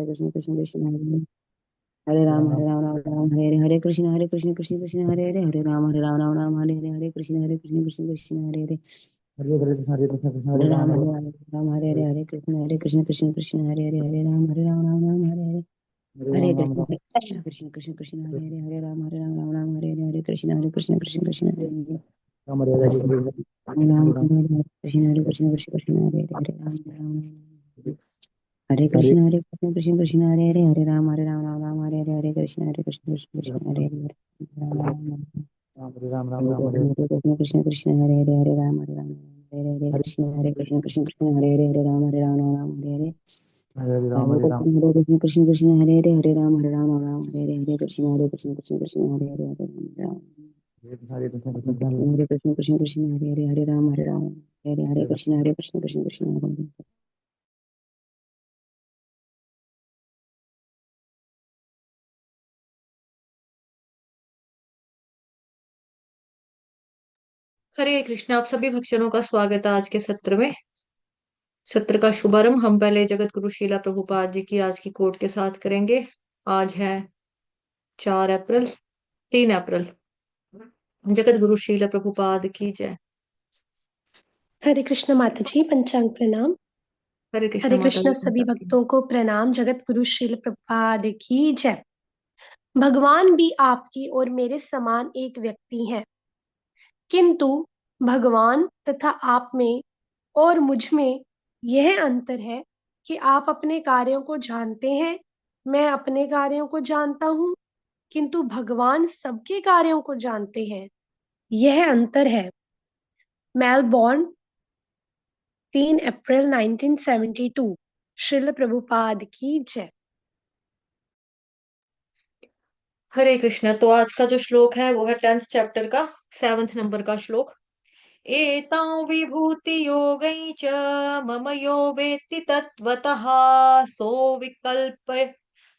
हरे कृष्ण कृष्ण कृष्ण हरे राम हरे राम राम राम हरे हरे हरे कृष्ण कृष्ण कृष्ण हरे हरे हरे राम राम राम हरे हरे हरे कृष्ण कृष्ण कृष्ण हरे हरे हरे कृष्ण कृष्ण हरे राम हरे हरे हरे कृष्ण कृष्ण कृष्ण हरे हरे हरे राम राम हरे हरे हरे कृष्ण कृष्ण कृष्ण हरे हरे हरे राम राम राम हरे हरे हरे कृष्ण कृष्ण कृष्ण हरे हरे राम हरे कृष्ण कृष्ण कृष्ण हरे हरे हरे राम हरे कृष्ण कृष्ण कृष्ण हरे हरे हरे राम राम राम हरे हरे हरे कृष्ण कृष्ण कृष्ण हरे हरे हरे कृष्ण कृष्ण हरे हरे हरे राम हरे हरे कृष्ण कृष्ण हरे हरे हरे राम राम हरे हरे हरे कृष्ण कृष्ण हरे हरे हरे राम राम हरे हरे कृष्ण कृष्ण हरे हरे हरे राम हरे कृष्ण कृष्ण हरे हरे हरे राम हरे कृष्ण कृष्ण हरे हरे हरे कृष्ण। आप सभी भक्तजनों का स्वागत है आज के सत्र में। सत्र का शुभारंभ हम पहले जगत गुरु शीला प्रभुपाद जी की आज की कोट के साथ करेंगे। आज है 4 अप्रैल, 3 अप्रैल। जगत गुरु शीला प्रभुपाद की जय। हरे कृष्ण माता जी, पंचांग प्रणाम। हरे कृष्ण हरे माता कृष्ण जी। सभी भक्तों को प्रणाम। जगत गुरु श्रील प्रभुपाद की जय। भगवान भी आपकी और मेरे समान एक व्यक्ति हैं, किंतु भगवान तथा आप में और मुझ में यह अंतर है कि आप अपने कार्यों को जानते हैं, मैं अपने कार्यों को जानता हूँ, किंतु भगवान सबके कार्यों को जानते हैं। यह अंतर है। मेलबोर्न, 3 अप्रैल 1972। श्रील प्रभुपाद की जय। हरे कृष्ण। तो आज का जो श्लोक है वो है 10th चैप्टर का 7th नंबर का श्लोक। एतां विभूति योगै च मम यो वेत्ति तत्वतः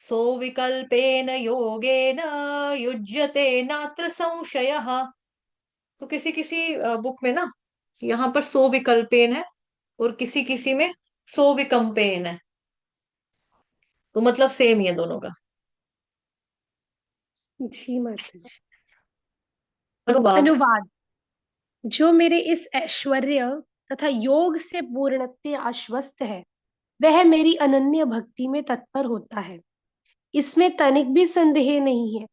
सोविकल्पेन योगेन युज्यते नात्र संशयः। तो किसी किसी बुक में ना यहाँ पर सोविकल्पेन है और किसी किसी में सोविकम्पेन है। तो मतलब सेम ही है दोनों का जी माता जी। अनुवाद। अनुवाद। जो मेरे इस ऐश्वर्य तथा योग से पूर्णत्य आश्वस्त है, वह मेरी अनन्य भक्ति में तत्पर होता है। इसमें तनिक भी संदेह नहीं है।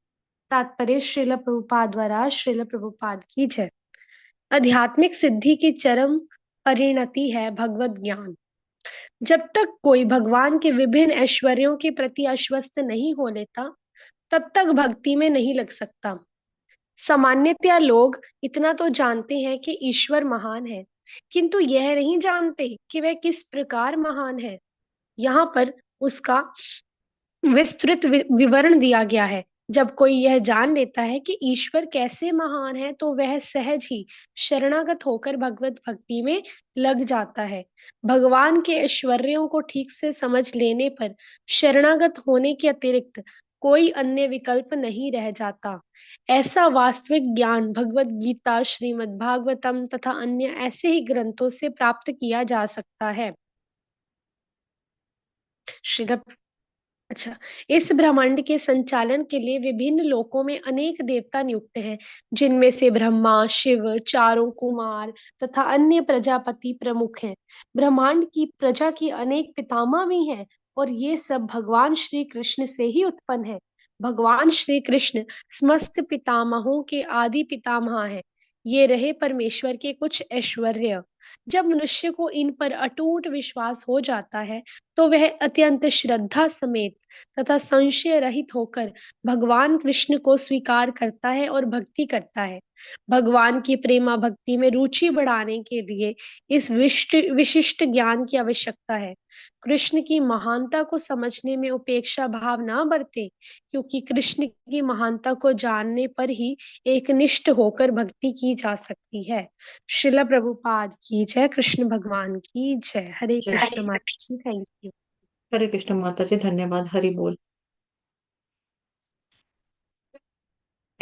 तात्पर्य श्रील प्रभुपाद द्वारा। श्रील प्रभुपाद की जय। आध्यात्मिक सिद्धि की चरम परिणति है भगवत ज्ञान। जब तक कोई भगवान के विभिन्न ऐश्वर्यों के प्रति आश्वस्त नहीं हो लेता, तब तक भक्ति में नहीं लग सकता। सामान्यतया लोग इतना तो जानते हैं कि ईश्वर महान है, किंतु यह नहीं जानते कि वह किस प्रकार महान है। यहाँ पर उसका विस्तृत विवरण दिया गया है। जब कोई यह जान लेता है कि ईश्वर कैसे महान है, तो वह सहज ही शरणागत होकर भगवत भक्ति में लग जाता है। भगवान के ऐश्वर्यों को ठीक से समझ लेने पर शरणागत होने के अतिरिक्त कोई अन्य विकल्प नहीं रह जाता। ऐसा वास्तविक ज्ञान भगवत गीता, श्रीमद् भागवतम तथा अन्य ऐसे ही ग्रंथों से प्राप्त किया जा सकता है। श्री अच्छा, इस ब्रह्मांड के संचालन के लिए विभिन्न लोकों में अनेक देवता नियुक्त हैं, जिनमें से ब्रह्मा, शिव, चारों कुमार तथा अन्य प्रजापति प्रमुख हैं। ब्रह्मांड की प्रजा की अनेक पितामह भी हैं, और ये सब भगवान श्री कृष्ण से ही उत्पन्न है। भगवान श्री कृष्ण समस्त पितामहों के आदि पितामह हैं। ये रहे परमेश्वर के कुछ ऐश्वर्य। जब मनुष्य को इन पर अटूट विश्वास हो जाता है, तो वह अत्यंत श्रद्धा समेत तथा संशय रहित होकर भगवान कृष्ण को स्वीकार करता है और भक्ति करता है। भगवान की प्रेमा भक्ति में रुचि बढ़ाने के लिए इस विशिष्ट ज्ञान की आवश्यकता है। कृष्ण की महानता को समझने में उपेक्षा भाव ना बरते, क्योंकि कृष्ण की महानता को जानने पर ही एकनिष्ठ होकर भक्ति की जा सकती है। श्रील प्रभुपाद की जय। कृष्ण भगवान की जय। हरे जय कृष्ण श्री। माता जी, थैंक यू। हरे कृष्ण माता जी, धन्यवाद। हरि बोल।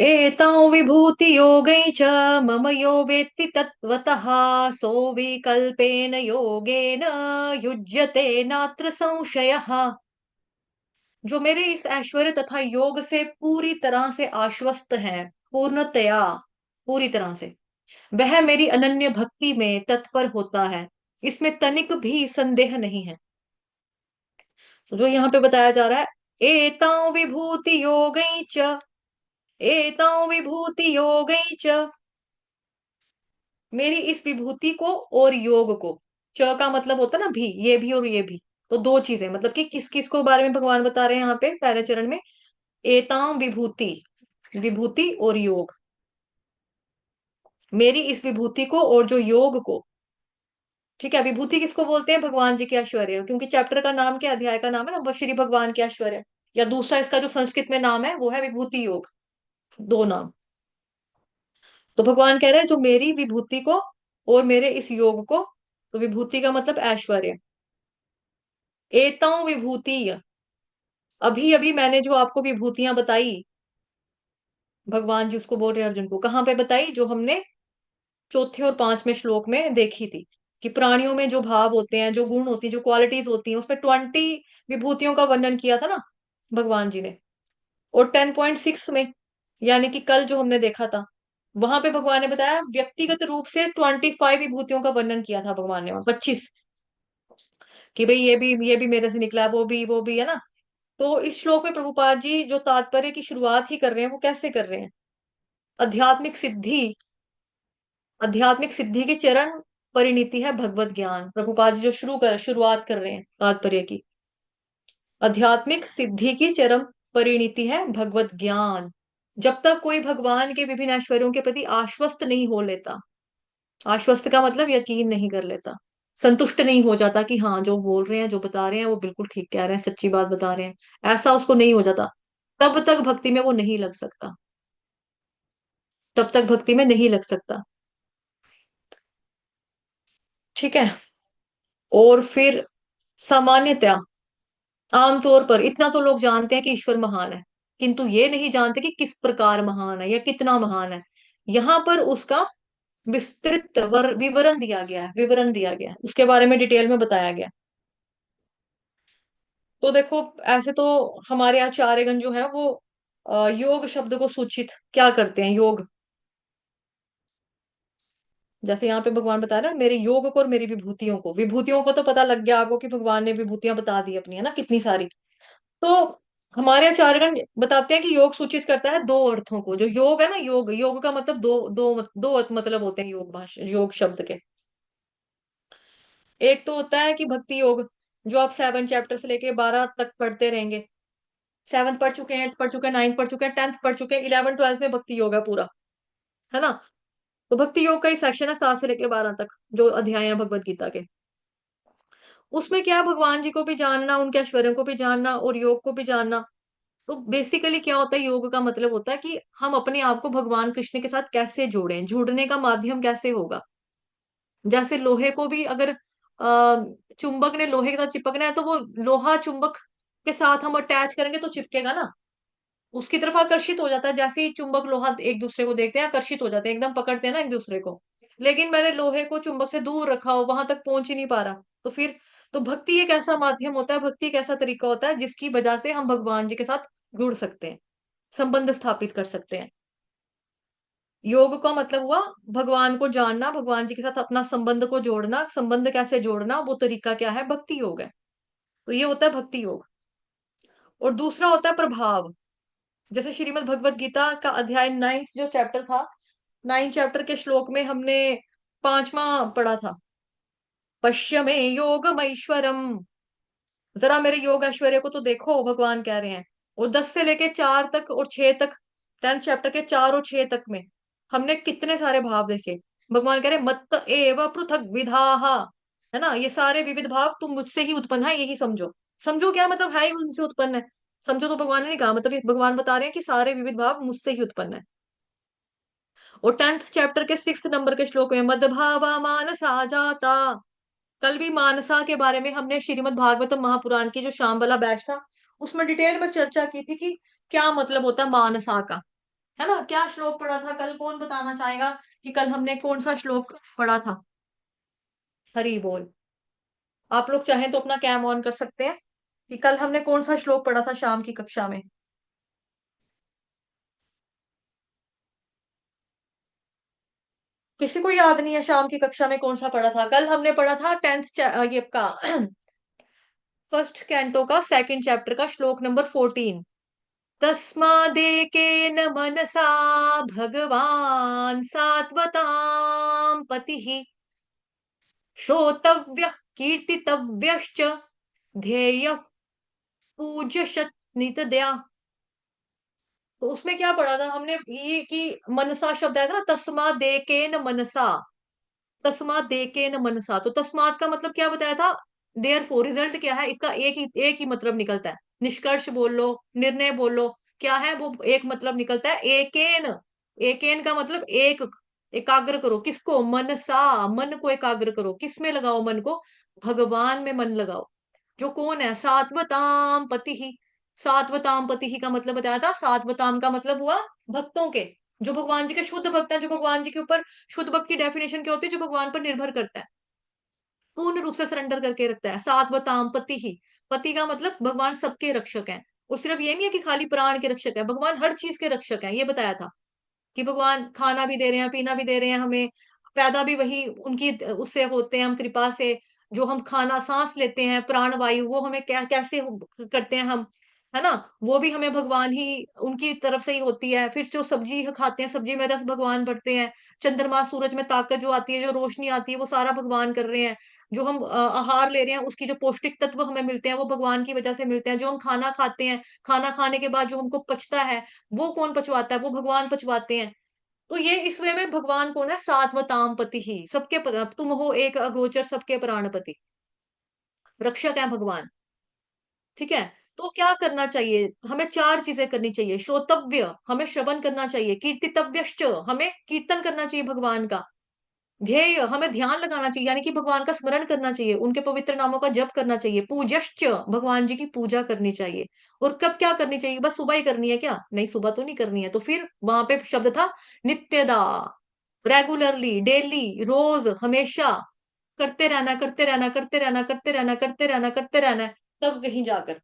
एतां विभूति योगै च मम यो वेत्ति तत्त्वतः सोऽविकल्पेन योगेन युज्यते नात्र संशयः। जो मेरे इस ऐश्वर्य तथा योग से पूरी तरह से आश्वस्त है, पूर्णतया, पूरी तरह से, वह मेरी अनन्य भक्ति में तत्पर होता है, इसमें तनिक भी संदेह नहीं है। तो जो यहाँ पे बताया जा रहा है, एतां विभूति योगै च, एतां विभूति योगै च, मेरी इस विभूति को और योग को, च का मतलब होता है ना भी, ये भी और ये भी, तो दो चीजें, मतलब कि किस किस को बारे में भगवान बता रहे हैं यहाँ पे पहले चरण में, एतां विभूति, विभूति और योग, मेरी इस विभूति को और जो योग को, ठीक है। विभूति किसको बोलते हैं? भगवान जी के ऐश्वर्य, क्योंकि चैप्टर का नाम क्या, अध्याय का नाम है ना, श्री भगवान के ऐश्वर्य, या दूसरा इसका जो संस्कृत में नाम है वो है विभूति योग, दो नाम। तो भगवान कह रहे हैं जो मेरी विभूति को और मेरे इस योग को, तो विभूति का मतलब ऐश्वर्य, एतां विभूति, अभी अभी मैंने जो आपको विभूतियां बताई, भगवान जी उसको बोल रहे हैं अर्जुन को, कहाँ पे बताई? जो हमने चौथे और पांचवें श्लोक में देखी थी, कि प्राणियों में जो भाव होते हैं, जो गुण होती है, जो क्वालिटीज होती हैं, उसमें 20 विभूतियों का वर्णन किया था ना भगवान जी ने। और 10.6 में, यानी कि कल जो हमने देखा था, वहां पे भगवान ने बताया व्यक्तिगत रूप से 25 विभूतियों का वर्णन किया था भगवान ने, 25, कि भाई ये भी मेरे से निकला है, वो भी है ना। तो इस श्लोक में प्रभुपाद जी जो तात्पर्य की शुरुआत ही कर रहे हैं, वो कैसे कर रहे हैं? आध्यात्मिक सिद्धि, आध्यात्मिक सिद्धि की चरण परिणति है भगवत ज्ञान। प्रभुपाद जी जो शुरुआत कर रहे हैं तात्पर्य की, आध्यात्मिक सिद्धि की चरम परिणति है भगवत ज्ञान। जब तक कोई भगवान के विभिन्न ऐश्वर्यों के प्रति आश्वस्त नहीं हो लेता, आश्वस्त का मतलब यकीन नहीं कर लेता, संतुष्ट नहीं हो जाता कि हाँ जो बोल रहे हैं, जो बता रहे हैं वो बिल्कुल ठीक कह रहे हैं, सच्ची बात बता रहे हैं, ऐसा उसको नहीं हो जाता, तब तक भक्ति में वो नहीं लग सकता, तब तक भक्ति में नहीं लग सकता। ठीक है। और फिर सामान्यतया, आमतौर पर इतना तो लोग जानते हैं कि ईश्वर महान है, किंतु ये नहीं जानते कि किस प्रकार महान है या कितना महान है। यहाँ पर उसका विस्तृत विवरण दिया गया है, विवरण दिया गया है, उसके बारे में डिटेल में बताया गया। तो देखो, ऐसे तो हमारे आचार्यगण जो है वो योग शब्द को सूचित क्या करते हैं? योग, जैसे यहाँ पे भगवान बता रहे हैं मेरे योग को और मेरी विभूतियों को, विभूतियों को तो पता लग गया आपको कि भगवान ने विभूतियां बता दी अपनी, है ना, कितनी सारी। तो हमारे आचार्यगण बताते हैं कि योग सूचित करता है दो अर्थों को। जो योग है ना, योग, योग का मतलब दो मतलब होते हैं योग भाषा, योग शब्द के। एक तो होता है कि भक्ति योग, जो आप 7 चैप्टर से लेके 12 तक पढ़ते रहेंगे, 7th पढ़ चुके हैं, 8th पढ़ चुके हैं, 9th पढ़ चुके हैं, 10th पढ़ चुके हैं, 11th 12th में भक्ति योग है पूरा, है ना। तो भक्ति योग का ही सेक्शन है 7 से लेके 12 तक, जो अध्याय है भगवत गीता के। उसमें क्या है, भगवान जी को भी जानना, उनके ऐश्वर्यों को भी जानना और योग को भी जानना। तो बेसिकली क्या होता है, योग का मतलब होता है कि हम अपने आप को भगवान कृष्ण के साथ कैसे जोड़ें, जुड़ने का माध्यम कैसे होगा। जैसे लोहे को भी अगर चुंबक ने लोहे के साथ चिपकना है, तो वो लोहा चुंबक के साथ हम अटैच करेंगे तो चिपकेगा ना, उसकी तरफ आकर्षित हो जाता है। जैसे ही चुंबक लोहा एक दूसरे को देखते हैं, आकर्षित हो जाते हैं, एकदम पकड़ते हैं ना एक दूसरे को। लेकिन मैंने लोहे को चुंबक से दूर रखा हो, वहां तक पहुंच ही नहीं पा रहा, तो फिर, तो भक्ति एक ऐसा माध्यम होता है, भक्ति एक ऐसा तरीका होता है जिसकी वजह से हम भगवान जी के साथ जुड़ सकते हैं, संबंध स्थापित कर सकते हैं। योग का मतलब हुआ भगवान को जानना, भगवान जी के साथ अपना संबंध को जोड़ना। संबंध कैसे जोड़ना, वो तरीका क्या है? भक्ति योग है। तो ये होता है भक्ति योग। और दूसरा होता है प्रभाव। जैसे श्रीमद् भगवत गीता का अध्याय 9th जो चैप्टर था, 9 चैप्टर के श्लोक में हमने पांचवा पढ़ा था, पश्य में योगम ऐश्वरम, जरा मेरे योग ऐश्वर्य को तो देखो, भगवान कह रहे हैं। और 10 से लेके 4 तक और 6 तक, 10th चैप्टर के 4 और 6 तक में हमने कितने सारे भाव देखे। भगवान कह रहे मत्त एव पृथक विधाहा, है ना, ये सारे विविध भाव तुम मुझसे ही उत्पन्न है, यही समझो। समझो क्या मतलब, है ही उनसे उत्पन्न है। समझो तो भगवान ने नहीं कहा, मतलब ये भगवान बता रहे हैं कि सारे विविध भाव मुझसे ही उत्पन्न है। और 10th चैप्टर के 6 नंबर के श्लोक में मदभावा मानसा जाता, कल भी मानसा के बारे में हमने श्रीमद् भागवतम महापुराण की जो शाम वाला बैच था, उसमें डिटेल में चर्चा की थी कि क्या मतलब होता है मानसा का, है ना। क्या श्लोक पढ़ा था कल? कौन बताना चाहेगा कि कल हमने कौन सा श्लोक पढ़ा था? हरि बोल। आप लोग चाहें तो अपना कैम ऑन कर सकते हैं। कि कल हमने कौन सा श्लोक पढ़ा था शाम की कक्षा में? किसी को याद नहीं है शाम की कक्षा में कौन सा पढ़ा था? कल हमने पढ़ा था 10th ये का फर्स्ट कैंटो का सेकंड चैप्टर का श्लोक नंबर 14। तस्मादेकेन मनसा भगवान सात्वतां पतिः श्रोतव्यः कीर्तितव्यश्च ध्येयः पूज्यश्च नितद्या। तो उसमें क्या पढ़ा था हमने? ये कि मनसा शब्द आया था ना, तस्मादेकेन मनसा। तस्मात देके न मनसा, तो तस्मात का मतलब क्या बताया था? There four. रिजल्ट क्या है इसका? एक ही मतलब निकलता है। निष्कर्ष बोल लो, निर्णय बोल लो, क्या है वो? एक मतलब निकलता है, एकेन। एकेन का मतलब एक। एकाग्र करो किसको? मनसा। मन को एकाग्र करो। किस में लगाओ मन को? भगवान में मन लगाओ। जो कौन है? सात्वताम पति ही। सात्वताम पति ही का मतलब बताया था। सात्वताम का मतलब हुआ भक्तों के, जो भगवान जी के शुद्ध भक्त हैं, जो भगवान जी के ऊपर, शुद्ध भक्त की डेफिनेशन क्या होती है? जो भगवान पर निर्भर करता है, पूर्ण रूप से सरेंडर करके रखता है। सात्वताम पति ही। पति का मतलब भगवान सबके रक्षक हैं। और सिर्फ ये नहीं है कि खाली प्राण के रक्षक है, भगवान हर चीज के रक्षक हैं, ये बताया था। कि भगवान खाना भी दे रहे हैं, पीना भी दे रहे हैं हमें, पैदा भी वही उनकी उससे होते हैं, हम कृपा से। जो हम खाना सांस लेते हैं, प्राण वायु, वो हमें कैसे करते हैं हम, है ना? वो भी हमें भगवान ही, उनकी तरफ से ही होती है। फिर जो सब्जी खाते हैं, सब्जी में रस भगवान भरते हैं। चंद्रमा सूरज में ताकत जो आती है, जो रोशनी आती है, वो सारा भगवान कर रहे हैं। जो हम आहार ले रहे हैं, उसकी जो पौष्टिक तत्व हमें मिलते हैं, वो भगवान की वजह से मिलते हैं। जो हम खाना खाते हैं, खाना खाने के बाद जो हमको पचता है, वो कौन पचवाता है? वो भगवान पचवाते हैं। तो ये इस वे में भगवान कौन है? सात्वताम पति ही। सबके तुम हो एक अगोचर, सबके प्राणपति, रक्षक है भगवान। ठीक है? तो क्या करना चाहिए हमें? चार चीजें करनी चाहिए। श्रोतव्य, हमें श्रवण करना चाहिए। कीर्तितव्यश्च, हमें कीर्तन करना चाहिए भगवान का। ध्येय, हमें ध्यान लगाना चाहिए, यानी कि भगवान का स्मरण करना चाहिए, उनके पवित्र नामों का जप करना चाहिए। पूजश्च, भगवान जी की पूजा करनी चाहिए। और कब क्या करनी चाहिए? बस सुबह ही करनी है क्या? नहीं, सुबह तो नहीं करनी है। तो फिर वहां पे शब्द था नित्यदा, रेगुलरली, डेली, रोज, हमेशा करते रहना, करते रहना, करते रहना, करते रहना, करते रहना, करते रहना है, तब कहीं जाकर।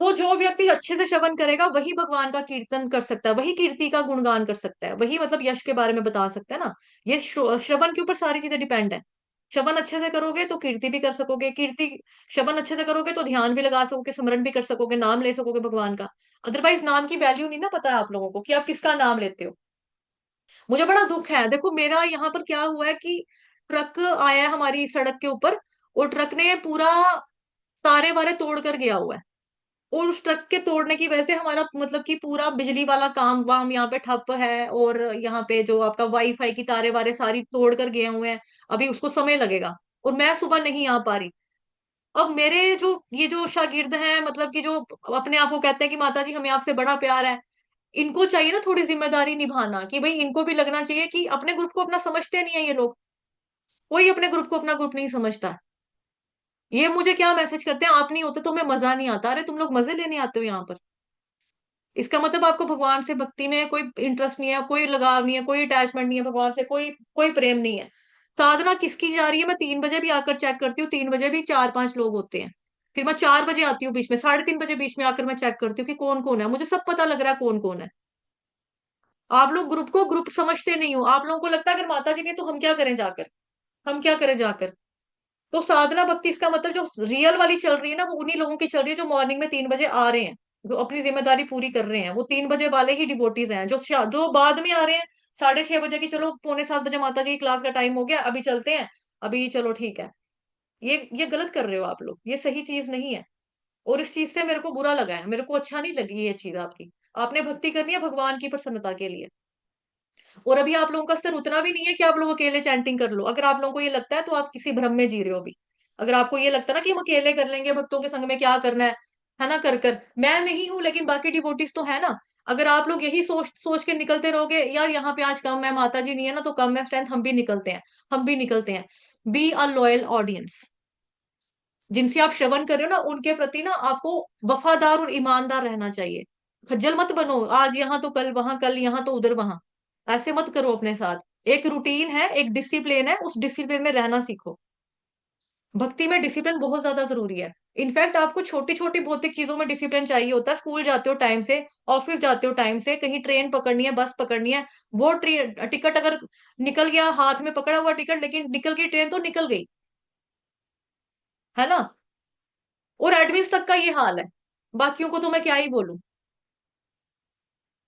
तो जो व्यक्ति अच्छे से श्रवण करेगा वही भगवान का कीर्तन कर सकता है, वही कीर्ति का गुणगान कर सकता है, वही मतलब यश के बारे में बता सकता है ना। ये श्रवण के ऊपर सारी चीजें डिपेंड है। श्रवण अच्छे से करोगे तो कीर्ति भी कर सकोगे, कीर्ति श्रवण अच्छे से करोगे तो ध्यान भी लगा सकोगे, स्मरण भी कर सकोगे, नाम ले सकोगे भगवान का। अदरवाइज नाम की वैल्यू नहीं ना पता है आप लोगों को कि आप किसका नाम लेते हो। मुझे बड़ा दुख है, देखो मेरा यहाँ पर क्या हुआ है कि ट्रक आया है हमारी सड़क के ऊपर, और ट्रक ने पूरा तारे वारे तोड़ कर गया हुआ है। और उस ट्रक के तोड़ने की वजह से हमारा मतलब कि पूरा बिजली वाला काम वाम यहाँ पे ठप है। और यहाँ पे जो आपका वाईफाई की तारे वारे सारी तोड़ कर गए हुए हैं। अभी उसको समय लगेगा, और मैं सुबह नहीं आ पा रही। अब मेरे जो ये जो शागिर्द हैं, मतलब कि जो अपने आप को कहते हैं कि माता जी हमें आपसे बड़ा प्यार है, इनको चाहिए ना थोड़ी जिम्मेदारी निभाना, कि भाई इनको भी लगना चाहिए कि अपने ग्रुप को अपना समझते नहीं है ये लोग। कोई अपने ग्रुप को अपना ग्रुप नहीं समझता। ये मुझे क्या मैसेज करते हैं? आप नहीं होते तो हमें मजा नहीं आता। अरे तुम लोग मजे लेने आते हो यहाँ पर। इसका मतलब आपको भगवान से भक्ति में कोई इंटरेस्ट नहीं है, कोई लगाव नहीं है, कोई अटैचमेंट नहीं है भगवान से, कोई कोई प्रेम नहीं है। साधना किसकी जा रही है? मैं 3 बजे भी आकर चेक करती हूँ, 3 बजे भी 4-5 लोग होते हैं। फिर मैं 4 बजे आती हूँ, बीच में 3:30 बजे बीच में आकर मैं चेक करती हूँ कि कौन कौन है। मुझे सब पता लग रहा है कौन कौन है। आप लोग ग्रुप को ग्रुप समझते नहीं हो। आप लोगों को लगता है अगर माता जी ने तो हम क्या करें जाकर, हम क्या करें जाकर। तो साधना भक्ति इसका मतलब जो रियल वाली चल रही है ना, वो उन्हीं लोगों की चल रही है जो मॉर्निंग में 3 बजे आ रहे हैं, जो अपनी जिम्मेदारी पूरी कर रहे हैं। वो 3 बजे वाले ही डिवोटीज हैं। जो बाद में आ रहे हैं 6:30 बजे की, चलो 6:45 बजे माता जी की क्लास का टाइम हो गया, अभी चलते हैं, अभी चलो ठीक है। ये गलत कर रहे हो आप लोग, ये सही चीज नहीं है। और इस चीज से मेरे को बुरा लगा है, मेरे को अच्छा नहीं लगी ये चीज आपकी। आपने भक्ति करनी है भगवान की प्रसन्नता के लिए। और अभी आप लोगों का स्तर उतना भी नहीं है कि आप लोग अकेले चैंटिंग कर लो। अगर आप लोगों को ये लगता है तो आप किसी भ्रम में जी रहे हो अभी। अगर आपको ये लगता है ना कि हम अकेले कर लेंगे, भक्तों के संग में क्या करना है ना, कर कर मैं नहीं हूं लेकिन बाकी डिवोटीज तो है ना। अगर आप लोग यही सोच सोच के निकलते रहोगे, यार यहाँ पे आज कम है, माता जी नहीं है ना तो कम है स्ट्रेंथ, हम भी निकलते हैं, हम भी निकलते हैं। Be a loyal audience. जिनसे आप श्रवण कर रहे हो ना, उनके प्रति ना आपको वफादार और ईमानदार रहना चाहिए। खज्जल मत बनो, आज यहाँ तो कल वहां, कल यहाँ तो उधर वहां। ऐसे मत करो अपने साथ। एक रूटीन है, एक डिसिप्लिन है, उस डिसिप्लिन में रहना सीखो। भक्ति में डिसिप्लिन बहुत ज्यादा जरूरी है। इनफैक्ट आपको छोटी छोटी भौतिक चीजों में डिसिप्लिन चाहिए होता है। स्कूल जाते हो टाइम से, ऑफिस जाते हो टाइम से, कहीं ट्रेन पकड़नी है, बस पकड़नी है, वो टिकट अगर निकल गया, हाथ में पकड़ा हुआ टिकट, लेकिन निकल गई ट्रेन तो निकल गई, है ना। और एडमिन्स तक का ये हाल है, बाकियों को तो मैं क्या ही बोलूं।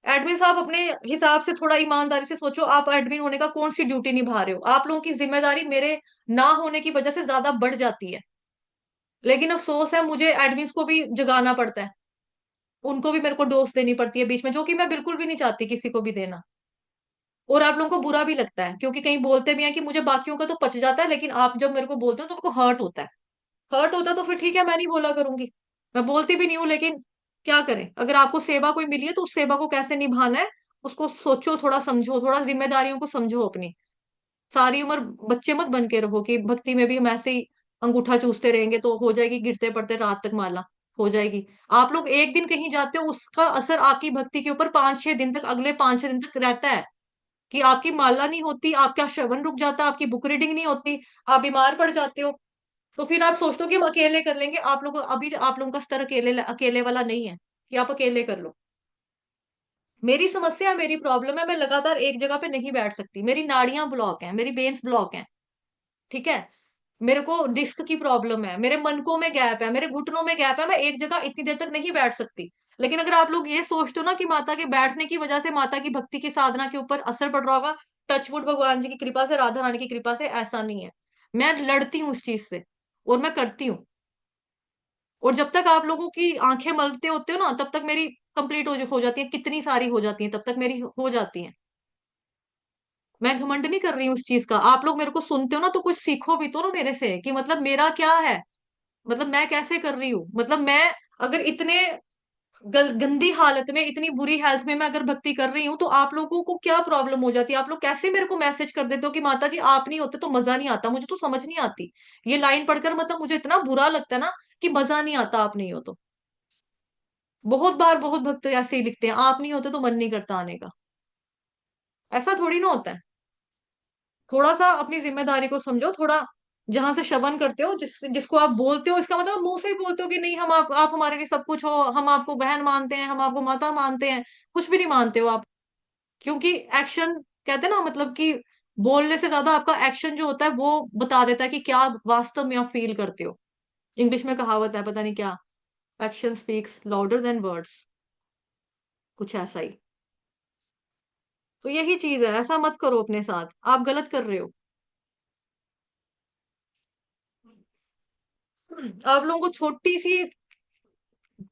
एडमिन साहब अपने हिसाब से थोड़ा ईमानदारी से सोचो, आप एडमिन होने का कौन सी ड्यूटी निभा रहे हो। आप लोगों की जिम्मेदारी मेरे ना होने की वजह से ज्यादा बढ़ जाती है, लेकिन अफसोस है मुझे एडमिन्स को भी जगाना पड़ता है, उनको भी मेरे को डोज देनी पड़ती है बीच में, जो कि मैं बिल्कुल भी नहीं चाहती किसी को भी देना। और आप लोगों को बुरा भी लगता है, क्योंकि कहीं बोलते भी हैं कि मुझे बाकियों का तो पच जाता है, लेकिन आप जब मेरे को बोलते हो तो मेरे को हर्ट होता है। हर्ट होता है तो फिर ठीक है, मैं नहीं बोला करूंगी, मैं बोलती भी नहीं हूँ, लेकिन क्या करें। अगर आपको सेवा कोई मिली है तो उस सेवा को कैसे निभाना है, उसको सोचो, थोड़ा समझो, थोड़ा जिम्मेदारियों को समझो अपनी। सारी उम्र बच्चे मत बन के रहो कि भक्ति में भी हम ऐसे ही अंगूठा चूसते रहेंगे तो हो जाएगी, गिरते पड़ते रात तक माला हो जाएगी। आप लोग एक दिन कहीं जाते हो, उसका असर आपकी भक्ति के ऊपर 5-6 दिन तक, अगले 5-6 दिन तक रहता है। कि आपकी माला नहीं होती, आपका श्रवण रुक जाता, आपकी बुक रीडिंग नहीं होती, आप बीमार पड़ जाते हो। तो फिर आप सोचते हो कि हम अकेले कर लेंगे। आप लोग अभी, आप लोगों का स्तर अकेले अकेले वाला नहीं है कि आप अकेले कर लो। मेरी समस्या, मेरी प्रॉब्लम है, मैं लगातार एक जगह पे नहीं बैठ सकती, मेरी नाड़ियां ब्लॉक हैं, मेरी वेन्स ब्लॉक हैं, ठीक है। मेरे को डिस्क की प्रॉब्लम है, मेरे मनकों में गैप है, मेरे घुटनों में गैप है, मैं एक जगह इतनी देर तक नहीं बैठ सकती। लेकिन अगर आप लोग ये सोचते हो ना कि माता के बैठने की वजह से माता की भक्ति की साधना के ऊपर असर पड़ रहा होगा, टचवुड भगवान जी की कृपा से, राधा रानी की कृपा से, ऐसा नहीं है। मैं लड़ती हूँ उस चीज से, और मैं करती हूँ। और जब तक आप लोगों की आंखें मलते होते हो ना, तब तक मेरी कंप्लीट हो जाती है, कितनी सारी हो जाती है, तब तक मेरी हो जाती है। मैं घमंड नहीं कर रही हूँ उस चीज का। आप लोग मेरे को सुनते हो ना, तो कुछ सीखो भी तो ना मेरे से, कि मतलब मेरा क्या है, मतलब मैं कैसे कर रही हूँ। मतलब मैं अगर इतने गंदी हालत में, इतनी बुरी हेल्थ में मैं अगर भक्ति कर रही हूँ, तो आप लोगों को क्या प्रॉब्लम हो जाती है। आप लोग कैसे मेरे को मैसेज कर देते हो कि माता जी आप नहीं होते तो मजा नहीं आता। मुझे तो समझ नहीं आती ये लाइन पढ़कर, मतलब मुझे इतना बुरा लगता है ना कि मजा नहीं आता आप नहीं हो तो। बहुत बार बहुत भक्त ऐसे ही लिखते हैं, आप नहीं होते तो मन नहीं करता आने का। ऐसा थोड़ी ना होता है। थोड़ा सा अपनी जिम्मेदारी को समझो, थोड़ा जहां से शबन करते हो, जिसको आप बोलते हो, इसका मतलब मुंह से ही बोलते हो कि नहीं हम आप हमारे लिए सब कुछ हो, हम आपको बहन मानते हैं, हम आपको माता मानते हैं। कुछ भी नहीं मानते हो आप, क्योंकि एक्शन, कहते हैं ना, मतलब कि बोलने से ज्यादा आपका एक्शन जो होता है वो बता देता है कि क्या वास्तव में आप फील करते हो। इंग्लिश में कहावत है, पता नहीं क्या, action speaks louder than words, कुछ ऐसा ही। तो यही चीज है, ऐसा मत करो अपने साथ, आप गलत कर रहे हो। आप लोगों को छोटी सी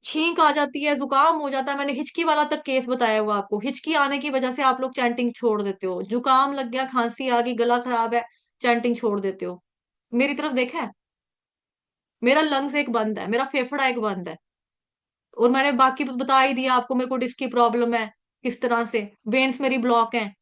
छींक आ जाती है, जुकाम हो जाता है, मैंने हिचकी वाला तक केस बताया हुआ आपको। हिचकी आने की वजह से आप लोग चैंटिंग छोड़ देते हो, जुकाम लग गया, खांसी आ गई, गला खराब है, चैंटिंग छोड़ देते हो। मेरी तरफ देखा है, मेरा लंग्स एक बंद है, मेरा फेफड़ा एक बंद है। और मैंने बाकी बता ही दिया आपको, मेरे को डिस्क की प्रॉब्लम है, किस तरह से वेन्स मेरी ब्लॉक है।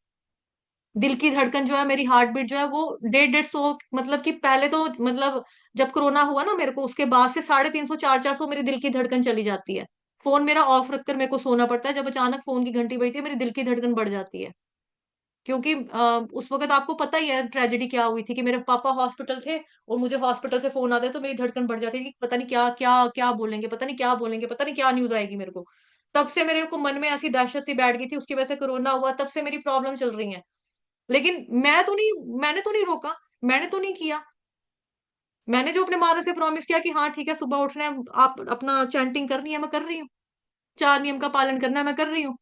दिल की धड़कन जो है, मेरी हार्ट बीट जो है वो 150-150, मतलब कि पहले तो, मतलब जब कोरोना हुआ ना मेरे को, उसके बाद से 350, 400-400 मेरी दिल की धड़कन चली जाती है। फोन मेरा ऑफ रखकर मेरे को सोना पड़ता है, जब अचानक फोन की घंटी बजती है मेरी दिल की धड़कन बढ़ जाती है। क्योंकि उस वक्त आपको पता ही है ट्रेजेडी क्या हुई थी, कि मेरे पापा हॉस्पिटल थे, और मुझे हॉस्पिटल से फोन आता है तो मेरी धड़कन बढ़ जाती थी, पता नहीं क्या क्या क्या बोलेंगे, पता नहीं क्या बोलेंगे, पता नहीं क्या न्यूज आएगी मेरे को। तब से मेरे को मन में ऐसी दहशत सी बैठ गई थी, उसकी वजह से कोरोना हुआ, तब से मेरी प्रॉब्लम चल रही है। लेकिन मैंने तो नहीं रोका, मैंने तो नहीं किया। मैंने जो अपने माँ से प्रॉमिस किया कि हाँ ठीक है, सुबह उठना है, आप अपना चैंटिंग करनी है, मैं कर रही हूँ, 4 नियम का पालन करना है, मैं कर रही हूँ।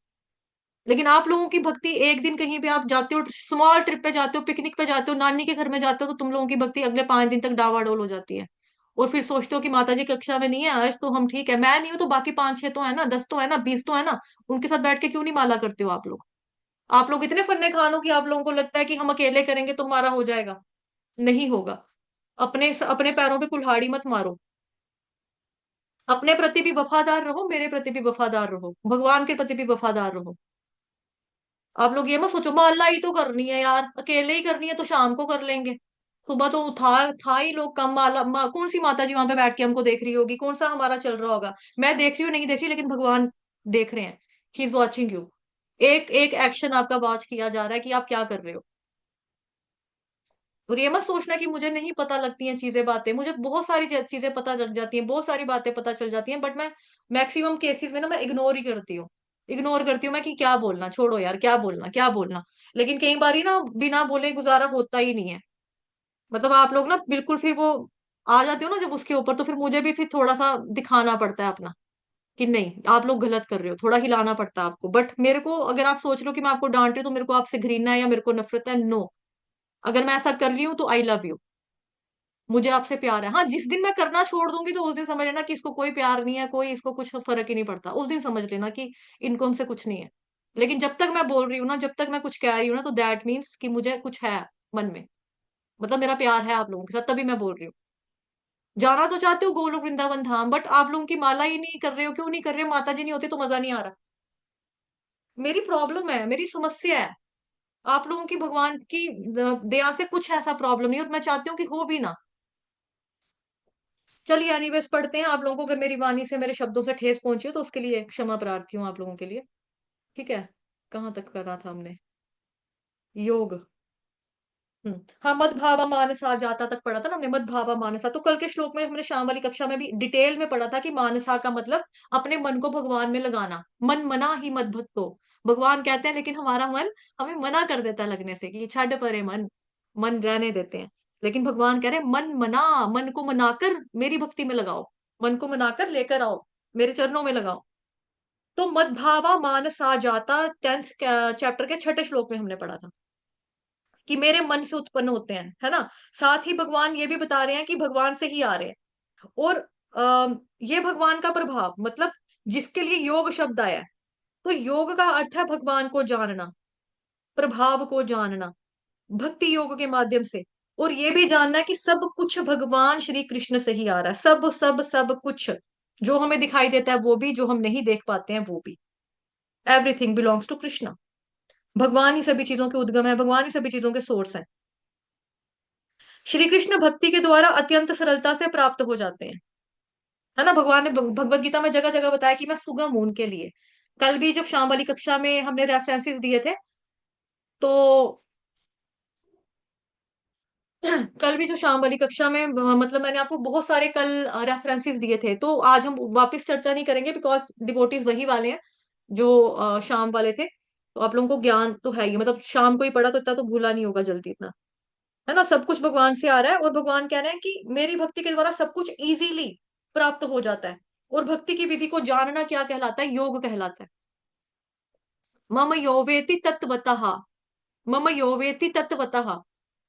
लेकिन आप लोगों की भक्ति, एक दिन कहीं पे आप जाते हो, स्मॉल ट्रिप पे जाते हो, पिकनिक पे जाते हो, नानी के घर में जाते हो, तो तुम लोगों की भक्ति अगले 5 दिन तक डावाडोल हो जाती है। और फिर सोचते हो कि माता जी कक्षा में नहीं है आज, तो हम ठीक है, मैं नहीं हूं तो बाकी 5-6 तो है ना, 10 तो है ना, 20 तो है ना, उनके साथ बैठ के क्यों नहीं माला करते हो आप लोग। आप लोग इतने फन्ने खान हो कि आप लोगों को लगता है कि हम अकेले करेंगे तो हमारा हो जाएगा। नहीं होगा। अपने अपने पैरों पे कुल्हाड़ी मत मारो। अपने प्रति भी वफादार रहो, मेरे प्रति भी वफादार रहो, भगवान के प्रति भी वफादार रहो। आप लोग ये मत सोचो माला ही तो करनी है यार, अकेले ही करनी है तो शाम को कर लेंगे। सुबह तो था ही लोग कम, कौन सी माता जी वहां पे बैठ के हमको देख रही होगी, कौन सा हमारा चल रहा होगा। मैं देख रही हूँ नहीं देख रही, लेकिन भगवान देख रहे हैं, ही इज वॉचिंग यू। एक एक एक्शन आपका वॉच किया जा रहा है कि आप क्या कर रहे हो। और ये मत सोचना कि मुझे नहीं पता लगती हैं चीजें, बातें, मुझे बहुत सारी चीजें पता लग जाती हैं, बहुत सारी बातें पता चल जाती हैं, बट मैं मैक्सिमम केसेस में ना मैं इग्नोर ही करती हूँ। इग्नोर करती हूँ मैं कि क्या बोलना, छोड़ो यार, क्या बोलना क्या बोलना। लेकिन कई बारी ना बिना बोले गुजारा होता ही नहीं है। मतलब आप लोग ना बिल्कुल फिर वो आ जाते हो ना जब उसके ऊपर, तो फिर मुझे भी फिर थोड़ा सा दिखाना पड़ता है अपना कि नहीं आप लोग गलत कर रहे हो, थोड़ा हिलाना पड़ता है आपको। बट मेरे को, अगर आप सोच लो कि मैं आपको डांट रही हूँ तो मेरे को आपसे घृणा है या मेरे को नफरत है, नो। अगर मैं ऐसा कर रही हूँ तो आई लव यू, मुझे आपसे प्यार है। हाँ, जिस दिन मैं करना छोड़ दूंगी तो उस दिन समझ लेना कि इसको कोई प्यार नहीं है, कोई इसको कुछ फर्क ही नहीं पड़ता, उस दिन समझ लेना कि इनको हमसे कुछ नहीं है। लेकिन जब तक मैं बोल रही हूँ ना, जब तक मैं कुछ कह रही हूँ ना, तो दैट मीन्स कि मुझे कुछ है मन में, मतलब मेरा प्यार है आप लोगों के साथ, तभी मैं बोल रही हूँ। जाना तो चाहते हो गोलोक वृंदावन धाम, बट आप लोगों की माला ही नहीं कर रहे हो। क्यों नहीं कर रहे हो? माता जी नहीं होते तो मजा नहीं आ रहा। मेरी प्रॉब्लम है, मेरी समस्या है। आप लोगों की भगवान की दया से कुछ ऐसा प्रॉब्लम नहीं, और मैं चाहती हूँ कि हो भी ना। चलिए एनीवेज पढ़ते हैं। आप लोगों को अगर मेरी वाणी से, मेरे शब्दों से ठेस पहुंची हो तो उसके लिए क्षमा प्रार्थी हूँ आप लोगों के लिए। ठीक है, कहाँ तक करा था हमने? योग। हाँ, मद भावा मानसा जाता तक पढ़ा था ना हमने, मद भावा मानसा। तो कल के श्लोक में हमने शाम वाली कक्षा में भी डिटेल में पढ़ा था कि मानसा का मतलब अपने मन को भगवान में लगाना। मन मना ही मद भक्तो, भगवान कहते हैं, लेकिन हमारा मन हमें मना कर देता है लगने से कि छड़ परे मन, मन रहने देते हैं। लेकिन भगवान कह रहे हैं मन मना, मन को मनाकर मेरी भक्ति में लगाओ, मन को मनाकर लेकर आओ, मेरे चरणों में लगाओ। तो मद भावा मानसा जाता 10th चैप्टर के छठे श्लोक में हमने पढ़ा था कि मेरे मन से उत्पन्न होते हैं, है ना। साथ ही भगवान ये भी बता रहे हैं कि भगवान से ही आ रहे हैं। और ये भगवान का प्रभाव, मतलब जिसके लिए योग शब्द आया है, तो योग का अर्थ है भगवान को जानना, प्रभाव को जानना, भक्ति योग के माध्यम से। और ये भी जानना है कि सब कुछ भगवान श्री कृष्ण से ही आ रहा है, सब सब सब कुछ, जो हमें दिखाई देता है वो भी, जो हम नहीं देख पाते हैं वो भी। Everything belongs to Krishna. भगवान ही सभी चीजों के उद्गम है, भगवान ही सभी चीजों के सोर्स है। श्री कृष्ण भक्ति के द्वारा अत्यंत सरलता से प्राप्त हो जाते हैं, है ना। भगवान ने भगवत गीता में जगह जगह बताया कि मैं सुगम हूं उनके लिए। कल भी जब शाम वाली कक्षा में हमने रेफरेंसेस दिए थे, तो कल भी जो शाम वाली कक्षा में मतलब मैंने आपको बहुत सारे कल रेफरेंसेस दिए थे, तो आज हम वापस चर्चा नहीं करेंगे बिकॉज डिवोटीज वही वाले हैं जो शाम वाले थे। तो आप लोगों को ज्ञान तो है ही, मतलब शाम को ही पढ़ा तो इतना तो भूला नहीं होगा जल्दी इतना, है ना। सब कुछ भगवान से आ रहा है, और भगवान कह रहे हैं कि मेरी भक्ति के द्वारा सब कुछ इजीली प्राप्त हो जाता है। और भक्ति की विधि को जानना क्या कहलाता है? योग कहलाता है। मम यो वेति तत्वतः, मम यो वेति तत्वतः,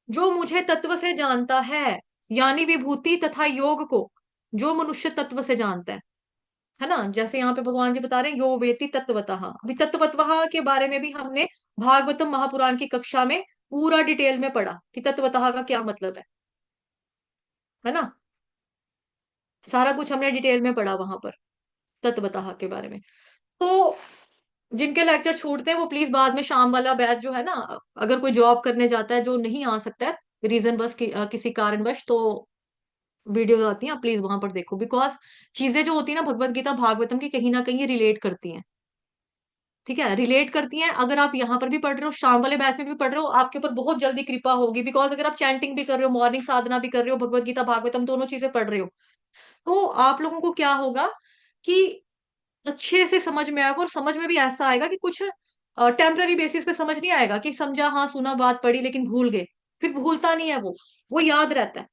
जो मुझे तत्व से जानता है, यानी विभूति तथा योग को जो मनुष्य तत्व से जानता है ना। जैसे यहाँ पे भगवान जी बता रहे हैं यो वेति तत्वतः। अभी तत्वतः के बारे में भी हमने भागवतम महापुराण की कक्षा में पूरा डिटेल में पढ़ा कि तत्वतः का क्या मतलब है ना। सारा कुछ हमने डिटेल में पढ़ा वहां पर तत्वतः के बारे में। तो जिनके लेक्चर छूटते हैं वो प्लीज बाद में शाम वाला बैच जो है ना, अगर कोई जॉब करने जाता है जो नहीं आ सकता है रीजन बस किसी कारणवश, तो वीडियोज आती हैं, आप प्लीज वहां पर देखो। बिकॉज चीजें जो होती है ना भगवत गीता भागवतम की, कहीं ना कहीं रिलेट करती हैं। ठीक है, रिलेट करती हैं। अगर आप यहाँ पर भी पढ़ रहे हो, शाम वाले बैच में भी पढ़ रहे हो, आपके ऊपर बहुत जल्दी कृपा होगी। बिकॉज अगर आप चैंटिंग भी कर रहे हो, मॉर्निंग साधना भी कर रहे हो, भगवत गीता भागवतम दोनों चीजें पढ़ रहे हो, तो आप लोगों को क्या होगा कि अच्छे से समझ में आएगा। और समझ में भी ऐसा आएगा कि कुछ टेम्पररी बेसिस पे समझ नहीं आएगा कि समझा, हाँ सुना, बात पढ़ी, लेकिन भूल गए। फिर भूलता नहीं है वो याद रहता है।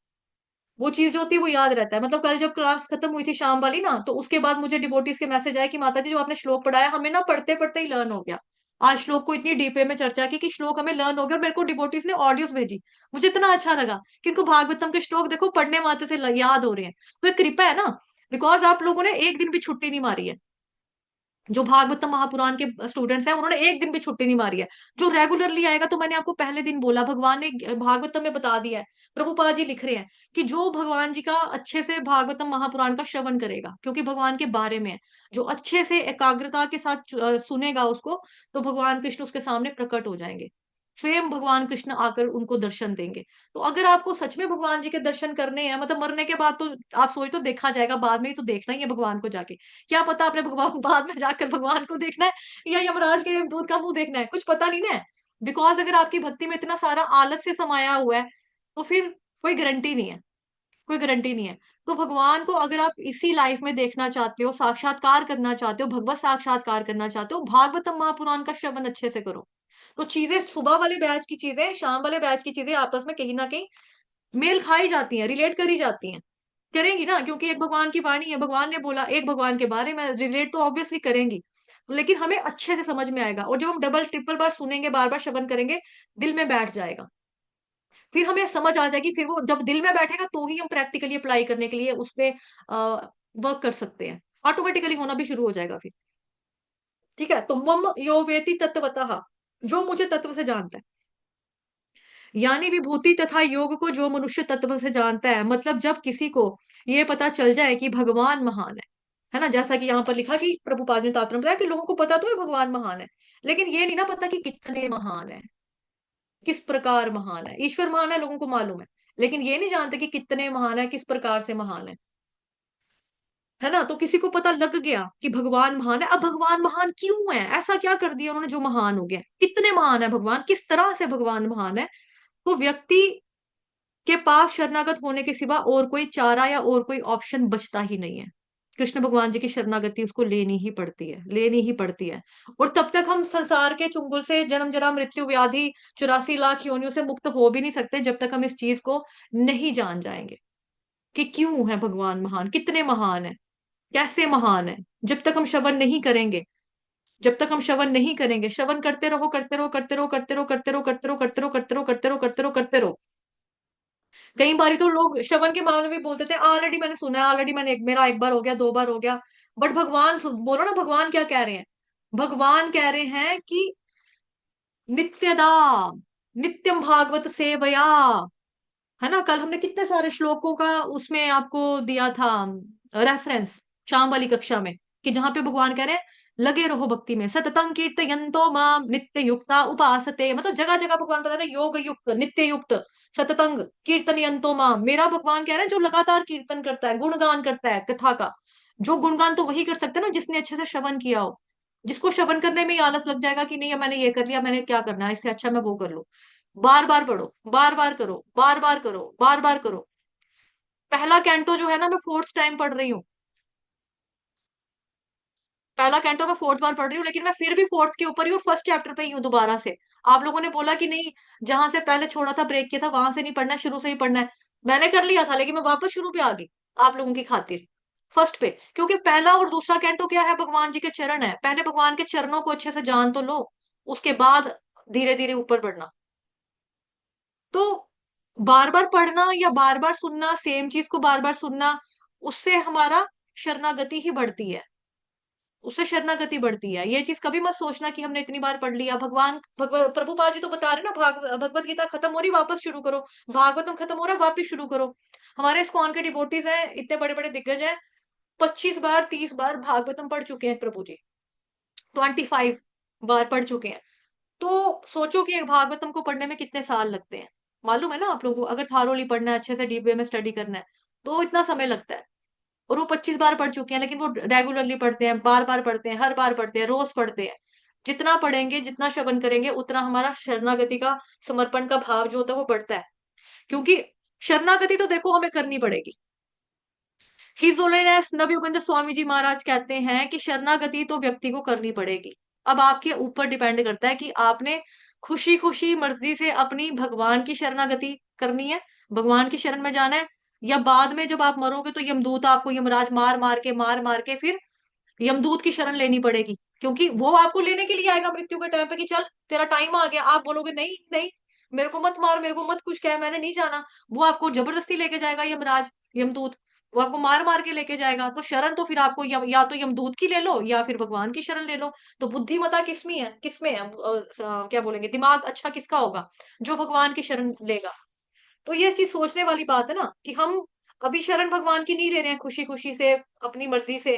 वो चीज जो होती है वो याद रहता है। मतलब कल जब क्लास खत्म हुई थी शाम वाली ना, तो उसके बाद मुझे डिवोटीज के मैसेज आया कि माता जी जो आपने श्लोक पढ़ाया हमें ना पढ़ते पढ़ते ही लर्न हो गया। आज श्लोक को इतनी डीप वे में चर्चा की कि श्लोक हमें लर्न हो गया, और मेरे को डिवोटीज ने ऑडियोस भेजी। मुझे इतना अच्छा लगा कि उनको भागवतम के श्लोक देखो पढ़ने मात्र से याद हो रहे हैं। तो एक कृपा है ना, बिकॉज आप लोगों ने एक दिन भी छुट्टी नहीं मारी है। जो भागवतम महापुराण के स्टूडेंट्स हैं उन्होंने एक दिन भी छुट्टी नहीं मारी है। जो रेगुलरली आएगा, तो मैंने आपको पहले दिन बोला, भगवान ने भागवतम में बता दिया है, प्रभुपाद जी लिख रहे हैं कि जो भगवान जी का अच्छे से भागवतम महापुराण का श्रवण करेगा, क्योंकि भगवान के बारे में है, जो अच्छे से एकाग्रता के साथ सुनेगा उसको, तो भगवान कृष्ण उसके सामने प्रकट हो जाएंगे। स्वयं भगवान कृष्ण आकर उनको दर्शन देंगे। तो अगर आपको सच में भगवान जी के दर्शन करने हैं, मतलब मरने के बाद तो आप सोच तो देखा जाएगा, बाद में ही तो देखना ही है भगवान को जाके। क्या पता आपने भगवान बाद में जाकर भगवान को देखना है या यमराज के दूध का मुंह देखना है, कुछ पता नहीं ना है। बिकॉज अगर आपकी भक्ति में इतना सारा आलस्य समाया हुआ है, तो फिर कोई गारंटी नहीं है, कोई गारंटी नहीं है। तो भगवान को अगर आप इसी लाइफ में देखना चाहते हो, साक्षात्कार करना चाहते हो, भगवत साक्षात्कार करना चाहते हो, भागवतम महापुराण का श्रवण अच्छे से करो। तो चीजें, सुबह वाले बैच की चीजें, शाम वाले बैच की चीजें आपस में कहीं ना कहीं मेल खाई जाती हैं, रिलेट करी जाती हैं, करेंगी ना, क्योंकि एक भगवान की वाणी है, भगवान ने बोला, एक भगवान के बारे में रिलेट तो ऑब्वियसली करेंगी। लेकिन हमें अच्छे से समझ में आएगा, और जब हम डबल ट्रिपल बार सुनेंगे, बार बार श्रवण करेंगे, दिल में बैठ जाएगा। फिर हमें समझ आ जाएगी, फिर वो जब दिल में बैठेगा तो ही हम प्रैक्टिकली अप्लाई करने के लिए उस पे वर्क कर सकते हैं। ऑटोमेटिकली होना भी शुरू हो जाएगा फिर। ठीक है, तो मम यो वेति तत्वतः, जो मुझे तत्व से जानता है, यानी विभूति तथा योग को जो मनुष्य तत्व से जानता है, मतलब जब किसी को ये पता चल जाए कि भगवान महान है ना, जैसा कि यहाँ पर लिखा कि प्रभुपाद ने तात्पर्य बताया कि लोगों को पता तो है भगवान महान है, लेकिन ये नहीं ना पता कि कितने महान है, किस प्रकार महान है। ईश्वर महान है, लोगों को मालूम है, लेकिन ये नहीं जानते कि कितने महान है, किस प्रकार से महान है ना। तो किसी को पता लग गया कि भगवान महान है, अब भगवान महान क्यों है, ऐसा क्या कर दिया उन्होंने जो महान हो गया, कितने महान है भगवान, किस तरह से भगवान महान है। तो व्यक्ति के पास शरणागत होने के सिवा और कोई चारा या और कोई ऑप्शन बचता ही नहीं है। कृष्ण भगवान जी की शरणागति उसको लेनी ही पड़ती है, लेनी ही पड़ती है। और तब तक हम संसार के चुंगल से, जन्म जरा मृत्यु व्याधि 84 लाख योनियों से मुक्त हो भी नहीं सकते, जब तक हम इस चीज को नहीं जान जाएंगे कि क्यों है भगवान महान, कितने महान है, कैसे महान है। जब तक हम श्रवण नहीं करेंगे, जब तक हम श्रवण नहीं करेंगे, श्रवण करते रहो, करते रहो, करते रहो, करते रहो, करते रहो, करते रहो, करते रहो, करते रहो, करते रहो, करते रहो, करते रहो। कई बार तो लोग श्रवण के मामले में बोलते थे, ऑलरेडी मैंने सुना है, ऑलरेडी मैंने मेरा एक बार हो गया, 2 बार हो गया। बट भगवान बोलो ना, भगवान क्या कह रहे हैं। भगवान कह रहे हैं कि नित्यदा, नित्यम भागवत सेवया, है ना। कल हमने कितने सारे श्लोकों का उसमें आपको दिया था रेफरेंस, शाम वाली कक्षा में, कि जहां पे भगवान कह रहे हैं लगे रहो भक्ति में, सततं कीर्तयन्तो माम नित्य युक्ता उपासते, मतलब जगह जगह भगवान बता रहे हैं योग युक्त, नित्य युक्त, सततंग कीर्तनयन्तो माम। मेरा भगवान कह रहे हैं जो लगातार कीर्तन करता है, गुणगान करता है कथा का। जो गुणगान तो वही कर सकता है ना जिसने अच्छे से श्रवण किया हो। जिसको श्रवण करने में ही आलस लग जाएगा कि नहीं मैंने ये कर लिया, मैंने क्या करना है, इससे अच्छा मैं वो कर लूं। बार बार पढ़ो, बार बार करो, बार बार करो, बार बार करो। पहला कैंटो जो है ना, मैं फोर्थ टाइम पढ़ रही हूँ। पहला कैंटो मैं फोर्थ बार पढ़ रही हूँ, लेकिन मैं फिर भी फोर्थ के ऊपर ही हूँ, फर्स्ट चैप्टर पे ही हूँ दोबारा से। आप लोगों ने बोला कि नहीं, जहां से पहले छोड़ा था, ब्रेक किया था, वहां से नहीं पढ़ना है, शुरू से ही पढ़ना है। मैंने कर लिया था, लेकिन मैं वापस शुरू पे आ गई आप लोगों की खातिर, फर्स्ट पे। क्योंकि पहला और दूसरा कैंटो क्या है, भगवान जी के चरण है, पहले भगवान के चरणों को अच्छे से जान तो लो, उसके बाद धीरे धीरे ऊपर बढ़ना। तो बार बार पढ़ना या बार बार सुनना, सेम चीज को बार बार सुनना, उससे हमारा शरणागति ही बढ़ती है, उससे शरणागति बढ़ती है। ये चीज कभी मत सोचना कि हमने इतनी बार पढ़ लिया। प्रभुपाद जी तो बता रहे ना, भगवत गीता खत्म हो रही, वापस शुरू करो। भागवतम खत्म हो रहा है, वापस शुरू करो। हमारे इस्कॉन के डिवोटीज हैं, इतने बड़े बड़े दिग्गज हैं, 25 बार 30 बार भागवतम पढ़ चुके हैं प्रभु जी, 25 बार पढ़ चुके हैं। तो सोचो कि एक भागवतम को पढ़ने में कितने साल लगते हैं। मालूम है ना आप लोगों को, अगर थारोली पढ़ना है, अच्छे से डीप वे में स्टडी करना है, तो इतना समय लगता है। और वो 25 बार पढ़ चुके हैं, लेकिन वो रेगुलरली पढ़ते हैं, बार बार पढ़ते हैं, हर बार पढ़ते हैं, रोज पढ़ते हैं। जितना पढ़ेंगे, जितना श्रवण करेंगे, उतना हमारा शरणागति का, समर्पण का भाव जो होता है वो बढ़ता है। क्योंकि शरणागति तो देखो हमें करनी पड़ेगी। हिज होलीनेस नवयुगेंद्र स्वामी जी महाराज कहते हैं कि शरणागति तो व्यक्ति को करनी पड़ेगी। अब आपके ऊपर डिपेंड करता है कि आपने खुशी खुशी मर्जी से अपनी भगवान की शरणागति करनी है, भगवान की शरण में जाना है, या बाद में जब आप मरोगे तो यमदूत आपको, यमराज मार मार के फिर यमदूत की शरण लेनी पड़ेगी। क्योंकि वो आपको लेने के लिए आएगा मृत्यु के टाइम पे कि चल तेरा टाइम आ गया। आप बोलोगे नहीं नहीं, मेरे को मत मार, मेरे को मत कुछ कह, मैंने नहीं जाना। वो आपको जबरदस्ती लेके जाएगा यमराज, यमदूत, वो आपको मार मार के लेके जाएगा। तो शरण तो फिर आपको या तो यमदूत की ले लो या फिर भगवान की शरण ले लो। तो बुद्धिमता किसमें है, किसमें है, क्या बोलेंगे, दिमाग अच्छा किसका होगा, जो भगवान की शरण लेगा। तो ये चीज सोचने वाली बात है ना, कि हम अभी शरण भगवान की नहीं ले रहे हैं खुशी खुशी से, अपनी मर्जी से।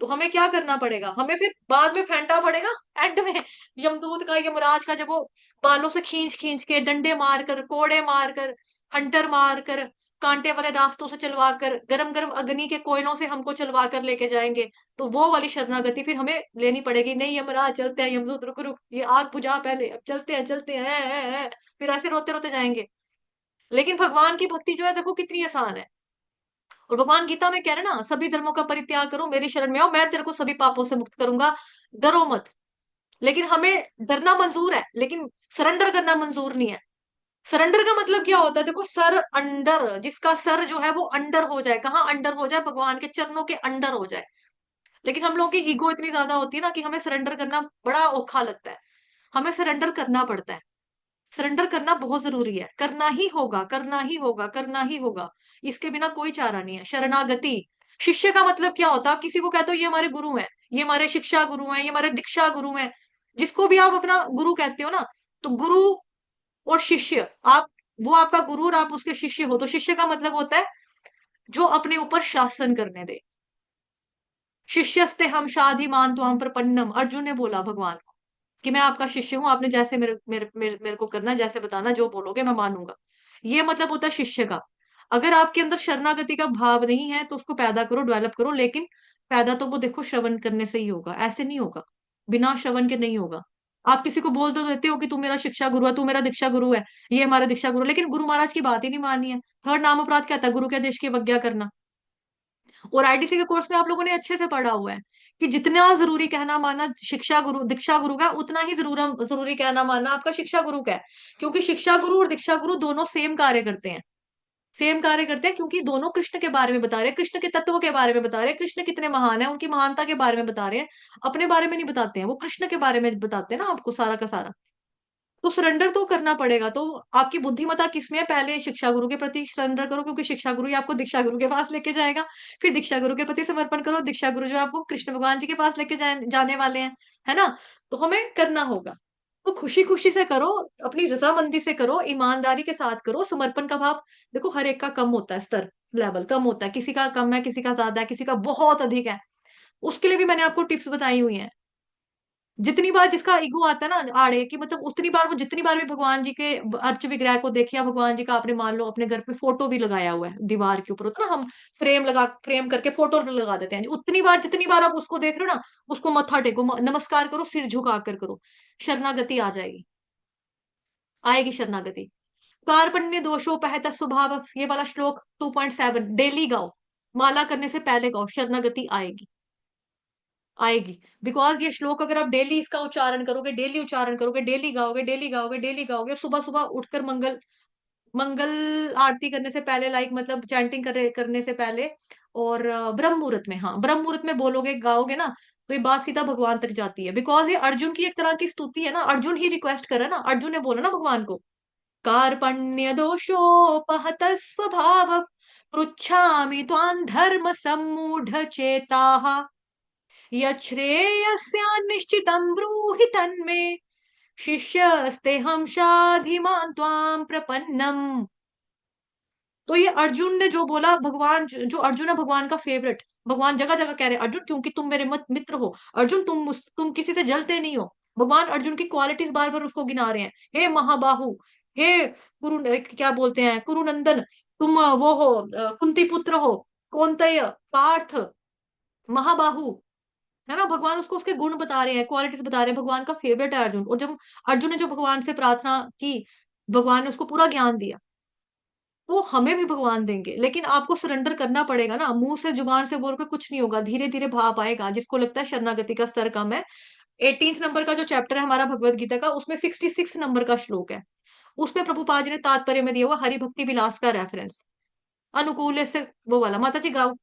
तो हमें क्या करना पड़ेगा, हमें फिर बाद में फेंटा पड़ेगा एंड में, यमदूत का, यमराज का, जब वो बालों से खींच खींच के, डंडे मारकर, कोड़े मारकर, हंटर मारकर, कांटे वाले रास्तों से चलवा कर, गरम गरम अग्नि के कोयलों से हमको चलवा कर लेके जाएंगे। तो वो वाली शरणागति फिर हमें लेनी पड़ेगी। नहीं यमराज चलते हैं, यमदूत रुक रुक, ये आग बुझा पहले, अब चलते हैं चलते हैं, फिर ऐसे रोते रोते जाएंगे। लेकिन भगवान की भक्ति जो है देखो कितनी आसान है। और भगवान गीता में कह रहे ना, सभी धर्मों का परित्याग करो, मेरी शरण में आओ, मैं तेरे को सभी पापों से मुक्त करूंगा, डरो मत। लेकिन हमें डरना मंजूर है, लेकिन सरेंडर करना मंजूर नहीं है। सरेंडर का मतलब क्या होता है? देखो, सर अंडर, जिसका सर जो है वो अंडर हो जाए, कहाँ अंडर हो जाए? भगवान के चरणों के अंडर हो जाए। लेकिन हम लोगों की ईगो इतनी ज्यादा होती है ना कि हमें सरेंडर करना बड़ा औखा लगता है। हमें सरेंडर करना पड़ता है। सरेंडर करना बहुत जरूरी है, करना ही होगा, करना ही होगा, करना ही होगा। इसके बिना कोई चारा नहीं है। शरणागति, शिष्य का मतलब क्या होता है? आप किसी को कहते हो ये हमारे गुरु हैं, ये हमारे शिक्षा गुरु हैं, ये हमारे दीक्षा गुरु हैं, जिसको भी आप अपना गुरु कहते हो ना, तो गुरु और शिष्य, आप, वो आपका गुरु और आप उसके शिष्य हो। तो शिष्य का मतलब होता है जो अपने ऊपर शासन करने दे। शिष्यस्ते हम शाधिमान तो हम प्रपन्नम, अर्जुन ने बोला भगवान को कि मैं आपका शिष्य हूं, आपने जैसे मेरे को करना है, जैसे बताना, जो बोलोगे मैं मानूंगा। ये मतलब होता है शिष्य का। अगर आपके अंदर शरणागति का भाव नहीं है तो उसको पैदा करो, डेवलप करो, लेकिन पैदा तो वो देखो श्रवण करने से ही होगा, ऐसे नहीं होगा। बिना श्रवण के नहीं होगा। आप किसी को बोल तो देते हो कि तू मेरा शिक्षा गुरु है, तू मेरा दीक्षा गुरु है, ये हमारा दीक्षा गुरु है, लेकिन गुरु महाराज की बात ही नहीं माननी है। थर्ड नाम अपराध क्या था? गुरु के आदेश की अवज्ञा करना। और आईटीसी के कोर्स में आप लोगों ने अच्छे से पढ़ा हुआ है कि जितना जरूरी कहना मानना शिक्षा गुरु दीक्षा गुरु का, उतना ही जरूरी कहना मानना आपका शिक्षा गुरु का है। क्योंकि शिक्षा गुरु और दीक्षा गुरु दोनों सेम कार्य करते हैं। सेम कार्य करते हैं, क्योंकि दोनों कृष्ण के बारे में बता रहे हैं, कृष्ण के तत्व के बारे में बता रहे हैं, कृष्ण कितने महान है, उनकी महानता के बारे में बता रहे हैं। अपने बारे में नहीं बताते हैं, वो कृष्ण के बारे में बताते हैं ना आपको सारा का सारा। तो सरेंडर तो करना पड़ेगा। तो आपकी बुद्धिमत्ता किसमें है? पहले शिक्षा गुरु के प्रति सरेंडर करो, क्योंकि शिक्षा गुरु ही आपको दीक्षा गुरु के पास लेके जाएगा। फिर दीक्षा गुरु के प्रति समर्पण करो, दीक्षा गुरु जो आपको कृष्ण भगवान जी के पास लेके जाने वाले हैं, है ना? तो हमें करना होगा। तो खुशी खुशी से करो, अपनी रजामंदी से करो, ईमानदारी के साथ करो, समर्पण का भाव। देखो हर एक का कम होता है, स्तर लेवल कम होता है, किसी का कम है, किसी का ज्यादा है, किसी का बहुत अधिक है। उसके लिए भी मैंने आपको टिप्स बताई हुई हैं। जितनी बार जिसका ईगो आता है ना आड़े, कि मतलब उतनी बार वो जितनी बार भी भगवान जी के अर्च विग्रह को देखे, या भगवान जी का आपने मान लो अपने घर पे फोटो भी लगाया हुआ है, दीवार के ऊपर होता है ना, हम फ्रेम करके फोटो लगा देते हैं, उतनी बार जितनी बार आप उसको देख रहे हो ना, उसको मत्था टेको, नमस्कार करो, सिर झुका कर करो। शरणागति आ जाएगी, आएगी शरणागति। कार्पण्य दोषोपहत स्वभाव, ये वाला श्लोक 2.7 डेली गाओ। माला करने से पहले गाओ, शरणागति आएगी, आएगी। बिकॉज ये श्लोक अगर आप डेली इसका उच्चारण करोगे, डेली उच्चारण करोगे, डेली गाओगे, डेली गाओगे, डेली गाओगे, सुबह सुबह उठकर मंगल मंगल आरती करने से पहले, लाइक मतलब चैंटिंग करने से पहले, और ब्रह्म मुहूर्त में, हाँ ब्रह्म मुहूर्त में बोलोगे, गाओगे ना, तो ये बात सीधा भगवान तक जाती है। बिकॉज ये अर्जुन की एक तरह की स्तुति है ना, अर्जुन ही रिक्वेस्ट कर रहा है ना, अर्जुन ने बोला ना भगवान को, कार्पण्य दोषोपहत स्वभाव पृच्छामि त्वां धर्म सम्मूढ़ चेताः यच्छ्रेयस्यान्निश्चितं ब्रूहि तन्मे शिष्यस्तेहं शाधिमान् त्वां प्रपन्नम। तो ये अर्जुन ने जो बोला, भगवान जो अर्जुन है भगवान का फेवरेट, भगवान जगह जगह कह रहे हैं अर्जुन क्योंकि तुम मेरे मत मित्र हो, अर्जुन तुम किसी से जलते नहीं हो। भगवान अर्जुन की क्वालिटीज बार बार उसको गिना रहे हैं। हे महाबाहु, हे क्या बोलते हैं, कुरुनंदन, तुम वो हो, कुंती पुत्र हो, कौन्तेय, पार्थ, महाबाहु, है ना? भगवान उसको उसके गुण बता रहे हैं, क्वालिटीज बता रहे हैं। भगवान का फेवरेट है अर्जुन। और जब अर्जुन ने जो भगवान से प्रार्थना की, भगवान ने उसको पूरा ज्ञान दिया। वो हमें भी भगवान देंगे, लेकिन आपको सरेंडर करना पड़ेगा ना। मुंह से जुबान से बोलकर कुछ नहीं होगा, धीरे धीरे भाव आएगा। जिसको लगता है शरणागति का स्तर कम है, 18th नंबर का जो चैप्टर है हमारा भगवत गीता का, उसमें 66 नंबर का श्लोक है। उसमें प्रभुपाद जी ने तात्पर्य में दिया हुआ हरि भक्ति विलास का रेफरेंस, अनुकूल से वो वाला। माता जी गाओ।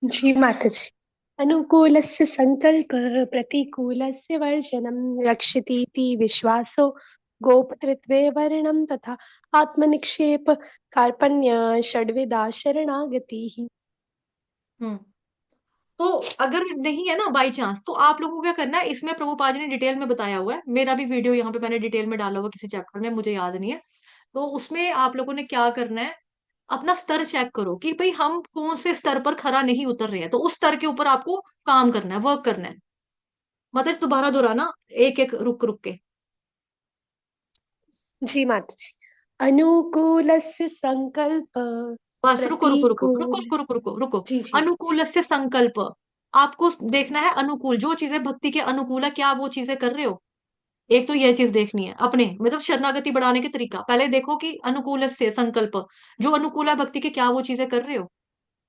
जी माताजी। अनुकूलस्य संकल्प प्रतिकूलस्य वर्जनं रक्षतीति विश्वासो गोपतृत्वे वर्णं तथा आत्मनिक्षेप कार्पण्य षड्विधा शरणागतिः। हम्म। तो अगर नहीं है ना बाई चांस, तो आप लोगों को क्या करना है, इसमें प्रभुपाद जी ने डिटेल में बताया हुआ है, मेरा भी वीडियो यहाँ पे मैंने डिटेल में डाला हुआ किसी चैप्टर में, मुझे याद नहीं है। तो उसमें आप लोगों ने क्या करना है, अपना स्तर चेक करो कि भाई हम कौन से स्तर पर खरा नहीं उतर रहे हैं, तो उस स्तर के ऊपर आपको काम करना है, वर्क करना है। मतलब दोबारा दोहराना, एक एक रुक रुक के। जी माताजी। अनुकूलस्य संकल्प बस रुको रुको रुको रुको प्रतिकूल। रुको रुको रुको रुको। जी जी जी जी। अनुकूल से संकल्प, आपको देखना है अनुकूल, जो चीजें भक्ति के अनुकूल है, क्या वो चीजें कर रहे हो? एक तो यह चीज देखनी है अपने, मतलब शरणागति बढ़ाने के तरीका। पहले देखो कि अनुकूल से संकल्प, जो अनुकूल है भक्ति के, क्या वो चीजें कर रहे हो?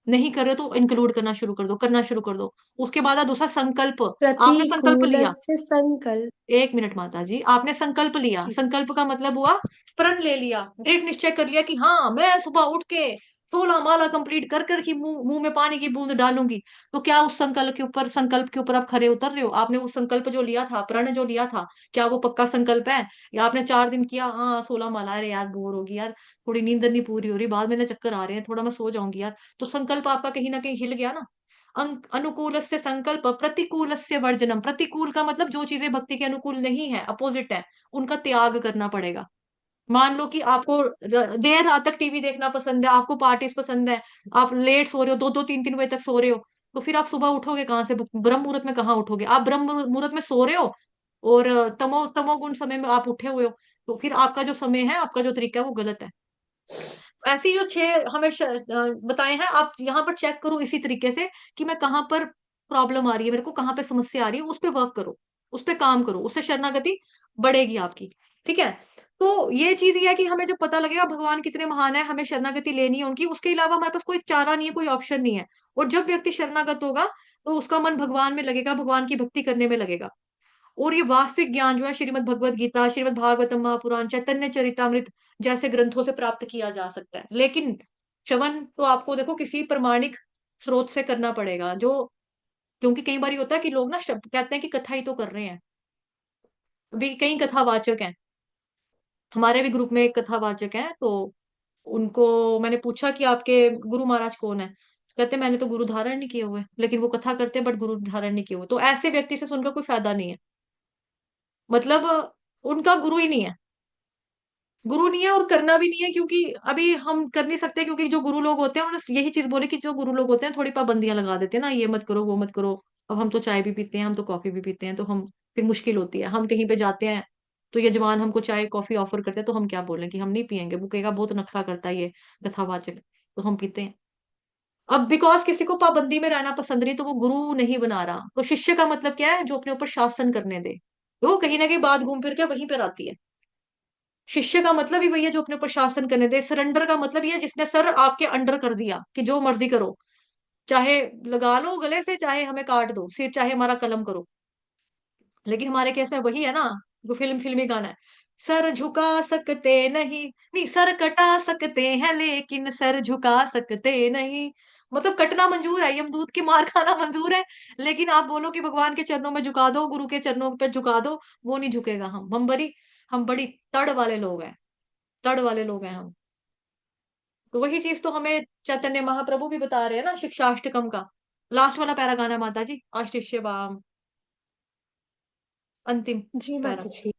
नहीं कर रहे हो तो इंक्लूड करना शुरू कर दो, करना शुरू कर दो। उसके बाद दूसरा संकल्प। आपने संकल्प लिया, प्रतिकूलस्य संकल्प। 1 मिनट माता जी, आपने संकल्प लिया, जी संकल्प का मतलब हुआ प्रण ले लिया, दृढ़ निश्चय कर लिया कि हाँ मैं सुबह उठ के 16 माला कंप्लीट कर कर ही मुंह मुंह में पानी की बूंद डालूंगी। तो क्या उस संकल्प के ऊपर आप खरे उतर रहे हो? आपने वो संकल्प जो लिया था, प्रण जो लिया था, क्या वो पक्का संकल्प है? या आपने 4 दिन किया, हाँ 16 माला, अरे यार बोर होगी यार, थोड़ी नींद नहीं पूरी हो रही, बाद में ना चक्कर आ रहे हैं, थोड़ा मैं सो जाऊंगी यार, तो संकल्प आपका कहीं ना कहीं हिल गया ना। अनुकूल से संकल्प, प्रतिकूल से वर्जनम। प्रतिकूल का मतलब जो चीजें भक्ति के अनुकूल नहीं है, अपोजिट है, उनका त्याग करना पड़ेगा। मान लो कि आपको देर रात तक टीवी देखना पसंद है, आपको पार्टीज पसंद है, आप लेट सो रहे हो, 2 2 3 3 बजे तक सो रहे हो, तो फिर आप सुबह उठोगे कहाँ से? ब्रह्म मुहूर्त में कहाँ उठोगे? आप ब्रह्म मुहूर्त में सो रहे हो और तमोगुण समय में आप उठे हुए हो, तो फिर आपका जो समय है, आपका जो तरीका है वो गलत है। ऐसे ही जो 6 हमें बताए हैं, आप यहाँ पर चेक करो इसी तरीके से कि मैं कहाँ पर प्रॉब्लम आ रही है, मेरे को कहाँ पे समस्या आ रही है, उस पे वर्क करो, उस पे काम करो, उससे शरणागति बढ़ेगी आपकी। ठीक है। तो ये चीज ये है कि हमें जब पता लगेगा भगवान कितने महान है, हमें शरणागति लेनी है उनकी, उसके अलावा हमारे पास कोई चारा नहीं है, कोई ऑप्शन नहीं है। और जब व्यक्ति शरणागत होगा तो उसका मन भगवान में लगेगा, भगवान की भक्ति करने में लगेगा। और ये वास्तविक ज्ञान जो है श्रीमद् भगवत गीता, श्रीमद् भागवतम महापुराण, चैतन्य चरितामृत जैसे ग्रंथों से प्राप्त किया जा सकता है। लेकिन श्रवण तो आपको देखो किसी प्रमाणिक स्रोत से करना पड़ेगा, जो, क्योंकि कई बार होता है कि लोग ना शब्द कहते हैं कि कथा ही तो कर रहे हैं। अभी कई कथावाचक हैं, हमारे भी ग्रुप में एक कथावाचक है, तो उनको मैंने पूछा कि आपके गुरु महाराज कौन है? कहते मैंने तो गुरु धारण नहीं किए हुए, लेकिन वो कथा करते हैं बट गुरु धारण नहीं किए हुए। तो ऐसे व्यक्ति से सुनकर कोई फायदा नहीं है, मतलब उनका गुरु ही नहीं है, गुरु नहीं है और करना भी नहीं है, क्योंकि अभी हम कर नहीं सकते, क्योंकि जो गुरु लोग होते हैं उन्होंने यही चीज बोली कि जो गुरु लोग होते हैं थोड़ी पाबंदियां लगा देते हैं ना, ये मत करो वो मत करो। अब हम तो चाय भी पीते हैं, हम तो कॉफी भी पीते हैं, तो हम फिर मुश्किल होती है, हम कहीं पे जाते हैं तो यजमान हमको चाय कॉफी ऑफर करते हैं, तो हम क्या बोलें कि हम नहीं पियेंगे? वो कहेगा बहुत नखरा करता है ये कथावाचक, तो हम पीते हैं। अब बिकॉज किसी को पाबंदी में रहना पसंद नहीं, तो वो गुरु नहीं बना रहा। तो शिष्य का मतलब क्या है? जो अपने ऊपर शासन करने दे। तो कहीं ना कहीं बात घूम फिर के वहीं पर आती है। शिष्य का मतलब ही वही है जो अपने ऊपर शासन करने दे। सरेंडर का मतलब ये है जिसने सर आपके अंडर कर दिया कि जो मर्जी करो, चाहे लगा लो गले से, चाहे हमें काट दो सिर, चाहे हमारा कलम करो। लेकिन हमारे केस में वही है ना, जो फिल्मी गाना है, सर झुका सकते नहीं, नहीं सर कटा सकते हैं लेकिन सर झुका सकते नहीं। मतलब कटना मंजूर है, यमदूत की मार खाना मंजूर है, लेकिन आप बोलो कि भगवान के चरणों में झुका दो, गुरु के चरणों पे झुका दो, वो नहीं झुकेगा। हम बड़ी तड़ वाले लोग हैं, तड़ वाले लोग हैं हम। तो वही चीज तो हमें चैतन्य महाप्रभु भी बता रहे हैं ना, शिक्षाष्टकम का लास्ट वाला पैरा गाना माता जी, आशिष्य बाम, अंतिम जी पैरा, माता जी।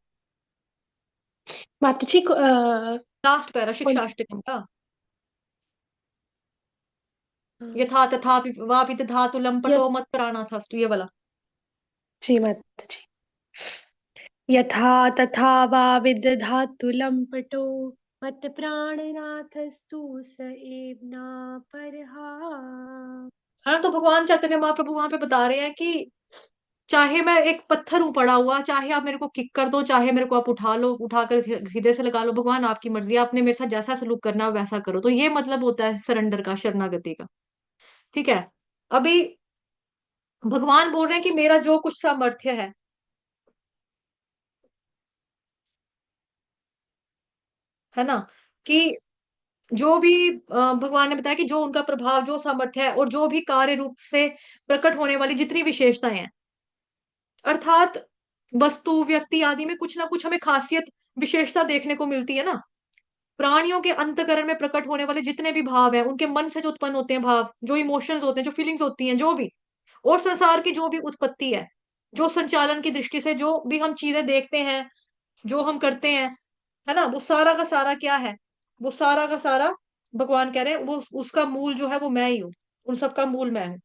माता जी को लास्ट पैरा कौन शिक्षाष्टकम का, सा? यथा तथा वापित धातु य- लंपटो मत प्राणा था, ये वाला। जी माता जी। यथा तथा वा विदधातु लम्पटो मत प्राणनाथस्तु स एव न परहा। है ना? तो भगवान चैतन्य महाप्रभु वहां पे बता रहे हैं कि चाहे मैं एक पत्थर हूं पड़ा हुआ, चाहे आप मेरे को किक कर दो, चाहे मेरे को आप उठा लो, उठाकर हृदय से लगा लो, भगवान आपकी मर्जी, आपने मेरे साथ जैसा सलूक करना है वैसा करो। तो ये मतलब होता है सरेंडर का, शरणागति का। ठीक है। अभी भगवान बोल रहे हैं कि मेरा जो कुछ सामर्थ्य है ना, कि जो भी भगवान ने बताया कि जो उनका प्रभाव, जो सामर्थ्य है, और जो भी कार्य रूप से प्रकट होने वाली जितनी विशेषताएं हैं, अर्थात वस्तु व्यक्ति आदि में कुछ ना कुछ हमें खासियत विशेषता देखने को मिलती है ना। प्राणियों के अंतकरण में प्रकट होने वाले जितने भी भाव हैं, उनके मन से जो उत्पन्न होते हैं भाव, जो इमोशंस होते हैं, जो फीलिंग्स होती हैं, जो भी, और संसार की जो भी उत्पत्ति है, जो संचालन की दृष्टि से जो भी हम चीजें देखते हैं, जो हम करते हैं, है ना, वो सारा का सारा क्या है? वो सारा का सारा भगवान कह रहे हैं वो उसका मूल जो है वो मैं ही हूँ, उन सबका मूल मैं हूँ।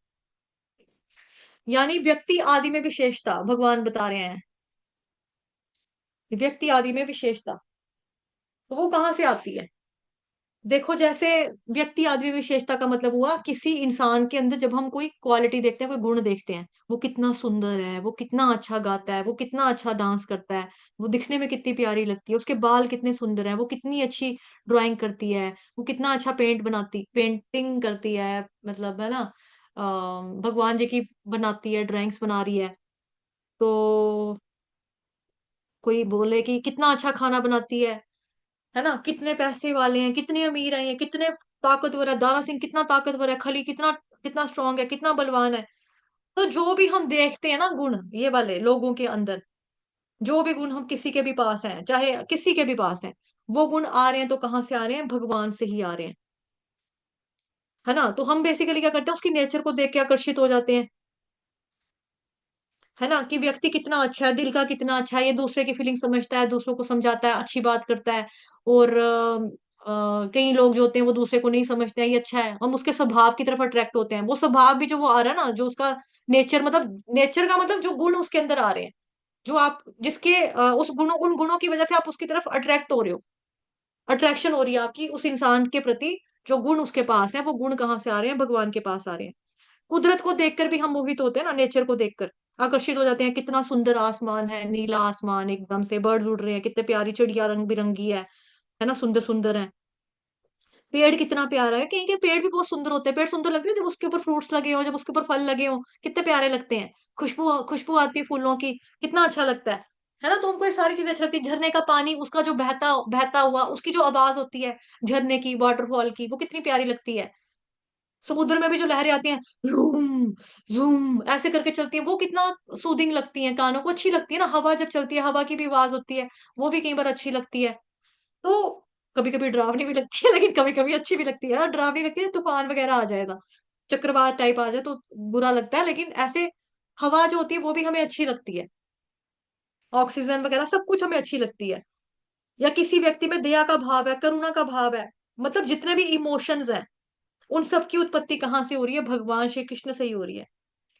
यानी व्यक्ति आदि में विशेषता भगवान बता रहे हैं, व्यक्ति आदि में विशेषता, तो वो कहाँ से आती है? देखो जैसे व्यक्ति आदि विशेषता का मतलब हुआ किसी इंसान के अंदर जब हम कोई क्वालिटी देखते हैं, कोई गुण देखते हैं, वो कितना सुंदर है, वो कितना अच्छा गाता है, वो कितना अच्छा डांस करता है, वो दिखने में कितनी प्यारी लगती है, उसके बाल कितने सुंदर है, वो कितनी अच्छी ड्राइंग करती है, वो कितना अच्छा पेंटिंग करती है, मतलब है ना, भगवान जी की बनाती है, ड्राइंग्स बना रही है। तो कोई बोले कि कितना अच्छा खाना बनाती है ना, कितने पैसे वाले हैं, कितने अमीर हैं, कितने ताकतवर है, दारा सिंह कितना ताकतवर है, खली कितना कितना स्ट्रांग है, कितना बलवान है। तो जो भी हम देखते हैं ना गुण ये वाले लोगों के अंदर, जो भी गुण हम किसी के भी पास हैं, चाहे किसी के भी पास हैं, वो गुण आ रहे हैं तो कहाँ से आ रहे हैं? भगवान से ही आ रहे हैं, है ना। तो हम बेसिकली क्या करते हैं, उसकी नेचर को देख के आकर्षित हो जाते हैं, है ना, कि व्यक्ति कितना अच्छा है, दिल का कितना अच्छा है, ये दूसरे की फीलिंग समझता है, दूसरों को समझाता है, अच्छी बात करता है। और कई लोग जो होते हैं वो दूसरे को नहीं समझते हैं, ये अच्छा है, हम उसके स्वभाव की तरफ अट्रैक्ट होते हैं। वो स्वभाव भी जो वो आ रहा है ना, जो उसका नेचर, मतलब नेचर का मतलब जो गुण उसके अंदर आ रहे हैं, जो आप जिसके उस गुणों उन गुणों की वजह से आप उसकी तरफ अट्रैक्ट हो रहे हो, अट्रैक्शन हो रही है आपकी उस इंसान के प्रति। जो गुण उसके पास है, वो गुण कहाँ से आ रहे हैं? भगवान के पास आ रहे हैं। कुदरत को देखकर भी हम मोहित होते हैं ना, नेचर को देखकर आकर्षित हो जाते हैं। कितना सुंदर आसमान है, नीला आसमान, एकदम से बर्ड उड़ रहे हैं, कितने प्यारी चिड़िया रंग बिरंगी है ना, सुंदर सुंदर है। पेड़ कितना प्यारा है, कहीं के पेड़ भी बहुत सुंदर होते हैं। पेड़ सुंदर लगते हैं जब उसके ऊपर फ्रूट्स लगे हो, जब उसके ऊपर फल लगे हो, कितने प्यारे लगते हैं। खुशबू खुशबू आती है फूलों की, कितना अच्छा लगता है ना। तो हमको ये सारी चीजें अच्छी लगती है। झरने का पानी, उसका जो बहता बहता हुआ, उसकी जो आवाज होती है झरने की, वाटरफॉल की, वो कितनी प्यारी लगती है। समुद्र में भी जो लहरें आती हैं, जूम जूम ऐसे करके चलती है, वो कितना सूदिंग लगती है, कानों को अच्छी लगती है ना। हवा जब चलती है, हवा की भी आवाज होती है, वो भी कई बार अच्छी लगती है। तो कभी कभी डरावनी भी लगती है, लेकिन कभी कभी अच्छी भी लगती है। डरावनी लगती है, तूफान वगैरह आ जाएगा, चक्रवात टाइप आ जाए तो बुरा लगता है, लेकिन ऐसे हवा जो होती है वो भी हमें अच्छी लगती है। ऑक्सीजन वगैरह सब कुछ हमें अच्छी लगती है। या किसी व्यक्ति में दया का भाव है, करुणा का भाव है, मतलब जितने भी इमोशंस हैं, उन सब की उत्पत्ति कहाँ से हो रही है? भगवान श्री कृष्ण से ही हो रही है।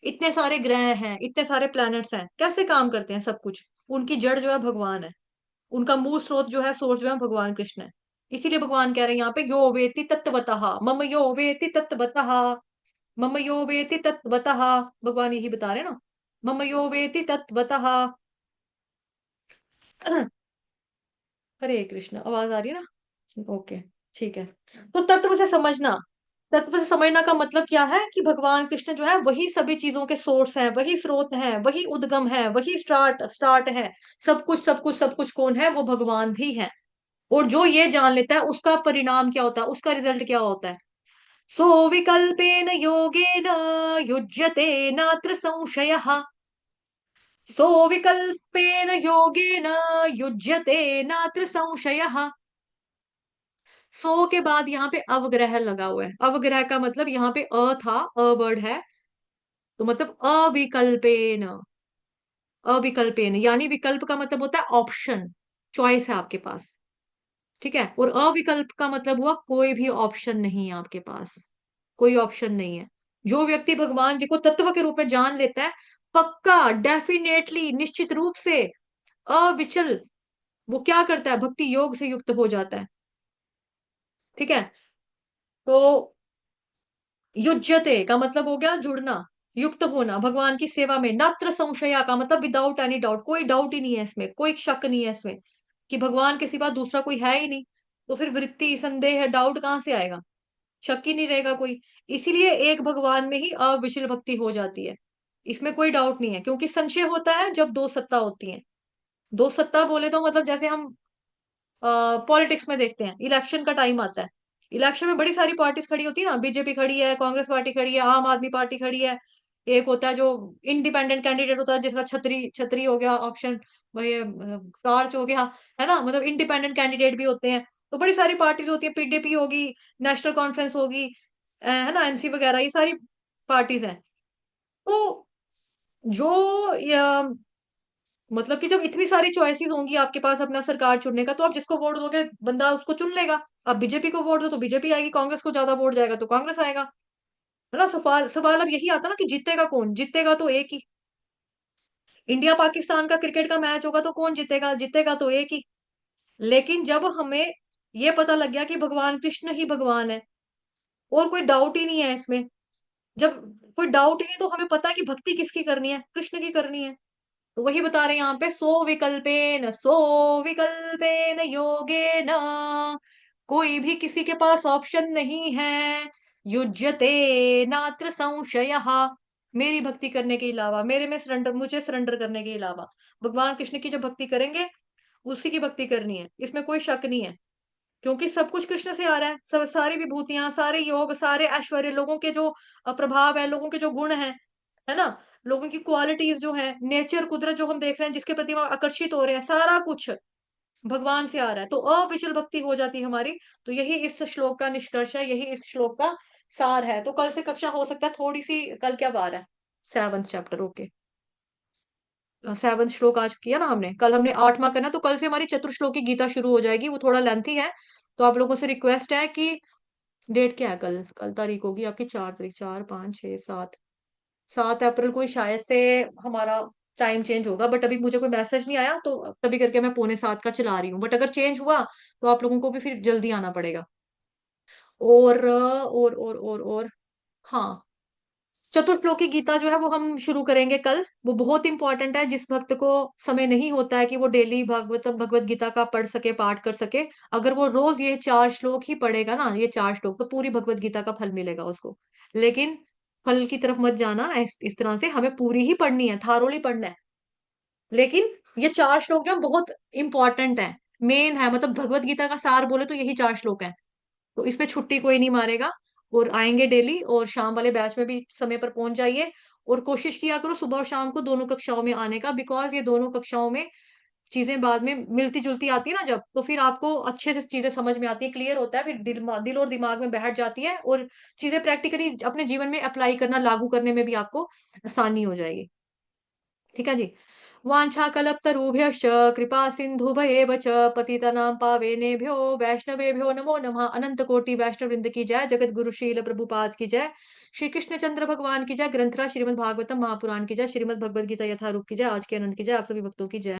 इतने सारे ग्रह हैं, इतने सारे प्लैनेट्स हैं, कैसे काम करते हैं सब कुछ? उनकी जड़ जो है भगवान है, उनका मूल स्रोत जो है, सोर्स जो है भगवान कृष्ण है। इसीलिए भगवान कह रहे हैं यहाँ पे, यो वेति तत्वतः मम यो वेति तत्वतः, मम यो वेति तत्वतः। भगवान यही बता रहे हैं ना, मम यो वेति तत्वतः। हरे कृष्ण, आवाज आ रही है ना? ओके, ठीक है। तो तत्व से समझना, तत्व से समझना का मतलब क्या है? कि भगवान कृष्ण जो है वही सभी चीजों के सोर्स हैं, वही स्रोत हैं, वही उद्गम है, वही स्टार्ट स्टार्ट है। सब कुछ सब कुछ सब कुछ कौन है? वो भगवान ही है। और जो ये जान लेता है, उसका परिणाम क्या होता है, उसका रिजल्ट क्या होता है? सो विकल्पेन योगेन युज्यते नात्र संशयः। सो विकल्पेन योगेन युज्यते नात्र संशयः। सो के बाद यहाँ पे अवग्रह लगा हुआ है। अवग्रह का मतलब यहाँ पे अ था, अ वर्ड है, तो मतलब अविकल्पेन। अविकल्पेन यानी विकल्प का मतलब होता है ऑप्शन, चॉइस है आपके पास, ठीक है। और अविकल्प का मतलब हुआ कोई भी ऑप्शन नहीं है आपके पास, कोई ऑप्शन नहीं है। जो व्यक्ति भगवान जी को तत्व के रूप में जान लेता है, पक्का, डेफिनेटली, निश्चित रूप से, अविचल, वो क्या करता है? भक्ति योग से युक्त हो जाता है, ठीक है। तो युज्यते का मतलब हो गया जुड़ना, युक्त होना भगवान की सेवा में। नत्र संशया का मतलब विदाउट एनी डाउट, कोई डाउट ही नहीं है इसमें, कोई शक नहीं है इसमें, कि भगवान के सिवा दूसरा कोई है ही नहीं। तो फिर वृत्ति, संदेह, डाउट कहाँ से आएगा? शक ही नहीं रहेगा कोई। इसीलिए एक भगवान में ही अविचल भक्ति हो जाती है, इसमें कोई डाउट नहीं है। क्योंकि संशय होता है जब दो सत्ता होती है। दो सत्ता बोले तो मतलब जैसे हम पॉलिटिक्स में देखते हैं, इलेक्शन का टाइम आता है, इलेक्शन में बड़ी सारी पार्टीज खड़ी होती है ना, बीजेपी खड़ी है, कांग्रेस पार्टी खड़ी है, आम आदमी पार्टी खड़ी है। एक होता है जो इंडिपेंडेंट कैंडिडेट होता है, जिसका छतरी छतरी हो गया ऑप्शन, वही टॉर्च हो गया, है ना, मतलब इंडिपेंडेंट कैंडिडेट भी होते हैं। तो बड़ी सारी पार्टीज होती है, पीडीपी होगी, नेशनल कॉन्फ्रेंस होगी, है ना, एनसी वगैरह, ये सारी पार्टीज हैं। तो जो मतलब कि जब इतनी सारी चॉइसेस होंगी आपके पास अपना सरकार चुनने का, तो आप जिसको वोट दोगे बंदा उसको चुन लेगा। आप बीजेपी को वोट दो तो बीजेपी आएगी, कांग्रेस को ज्यादा वोट जाएगा तो कांग्रेस आएगा, है ना। सवाल सवाल अब यही आता ना कि जीतेगा कौन? जीतेगा तो एक ही। इंडिया पाकिस्तान का क्रिकेट का मैच होगा तो कौन जीतेगा? जीतेगा तो एक ही। लेकिन जब हमें ये पता लग गया कि भगवान कृष्ण ही भगवान है और कोई डाउट ही नहीं है इसमें। जब कोई डाउट ही नहीं तो हमें पता है कि भक्ति किसकी करनी है, कृष्ण की करनी है। तो वही बता रहे हैं यहाँ पे, सो विकल्पेन योगेन, कोई भी किसी के पास ऑप्शन नहीं है। युज्यते नात्र संशयः, मेरी भक्ति करने के अलावा, मेरे में सरेंडर, मुझे सरेंडर करने के अलावा भगवान कृष्ण की जो भक्ति करेंगे उसी की भक्ति करनी है, इसमें कोई शक नहीं है। क्योंकि सब कुछ कृष्ण से आ रहा है, सब सारी विभूतियां, सारे योग, सारे ऐश्वर्य, लोगों के जो प्रभाव है, लोगों के जो गुण है ना, लोगों की क्वालिटीज जो है, नेचर, कुदरत जो हम देख रहे हैं, जिसके प्रति हम आकर्षित हो रहे हैं, सारा कुछ भगवान से आ रहा है, तो अविचल भक्ति हो जाती है हमारी। तो यही इस श्लोक का निष्कर्ष है, यही इस श्लोक का सार है। तो कल से कक्षा हो सकता है थोड़ी सी, कल क्या बार है, 7th चैप्टर, ओके, 7th श्लोक आज किया ना हमने, कल हमने 8वां करना, तो कल से हमारी चतुर्श्लोक की गीता शुरू हो जाएगी, वो थोड़ा लेंथी है। तो आप लोगों से रिक्वेस्ट है कि, डेट क्या है कल, कल तारीख होगी आपकी 4 तारीख, 4, 5, 6, 7, 7 अप्रैल को ही शायद से हमारा टाइम चेंज होगा, बट अभी मुझे कोई मैसेज नहीं आया, तो तभी करके मैं 6:45 का चला रही हूँ, बट अगर चेंज हुआ तो आप लोगों को भी फिर जल्दी आना पड़ेगा। और हाँ, चतुर्श्लोक की गीता जो है वो हम शुरू करेंगे कल। वो बहुत इंपॉर्टेंट है, जिस भक्त को समय नहीं होता है कि वो डेली भगवत गीता का पढ़ सके, पाठ कर सके, अगर वो रोज ये 4 श्लोक ही पढ़ेगा ना, ये 4 श्लोक, तो पूरी भगवत गीता का फल मिलेगा उसको। लेकिन फल की तरफ मत जाना इस तरह से, हमें पूरी ही पढ़नी है, थारोली पढ़ना है। लेकिन ये 4 श्लोक जो बहुत इंपॉर्टेंट है, मेन है, मतलब भगवत गीता का सार बोले तो यही 4 श्लोक है। तो इसमें छुट्टी कोई नहीं मारेगा, और आएंगे डेली, और शाम वाले बैच में भी समय पर पहुंच जाइए। और कोशिश किया करो सुबह और शाम को दोनों कक्षाओं में आने का, बिकॉज ये दोनों कक्षाओं में चीजें बाद में मिलती जुलती आती है ना जब, तो फिर आपको अच्छे से चीजें समझ में आती है, क्लियर होता है, फिर दिल और दिमाग में बैठ जाती है, और चीजें प्रैक्टिकली अपने जीवन में अप्लाई करना, लागू करने में भी आपको आसानी हो जाएगी। ठीक है जी। वाञ्छाकल्पतरुभ्यश्च कृपा सिन्धुभयेव च पतितनां पावनेभ्यो वैष्णवेभ्यो नमो नमः। अनंत कोटि वैष्णव वृंद की जय, जगत गुरु शील प्रभुपाद की जय, श्री कृष्ण चंद्र भगवान की जय, ग्रंथराज श्रीमद् भागवतम महापुराण की जय, श्रीमद् भगवद गीता यथारूप की जय, आज के अनंत की जय, आप सभी भक्तों की जय।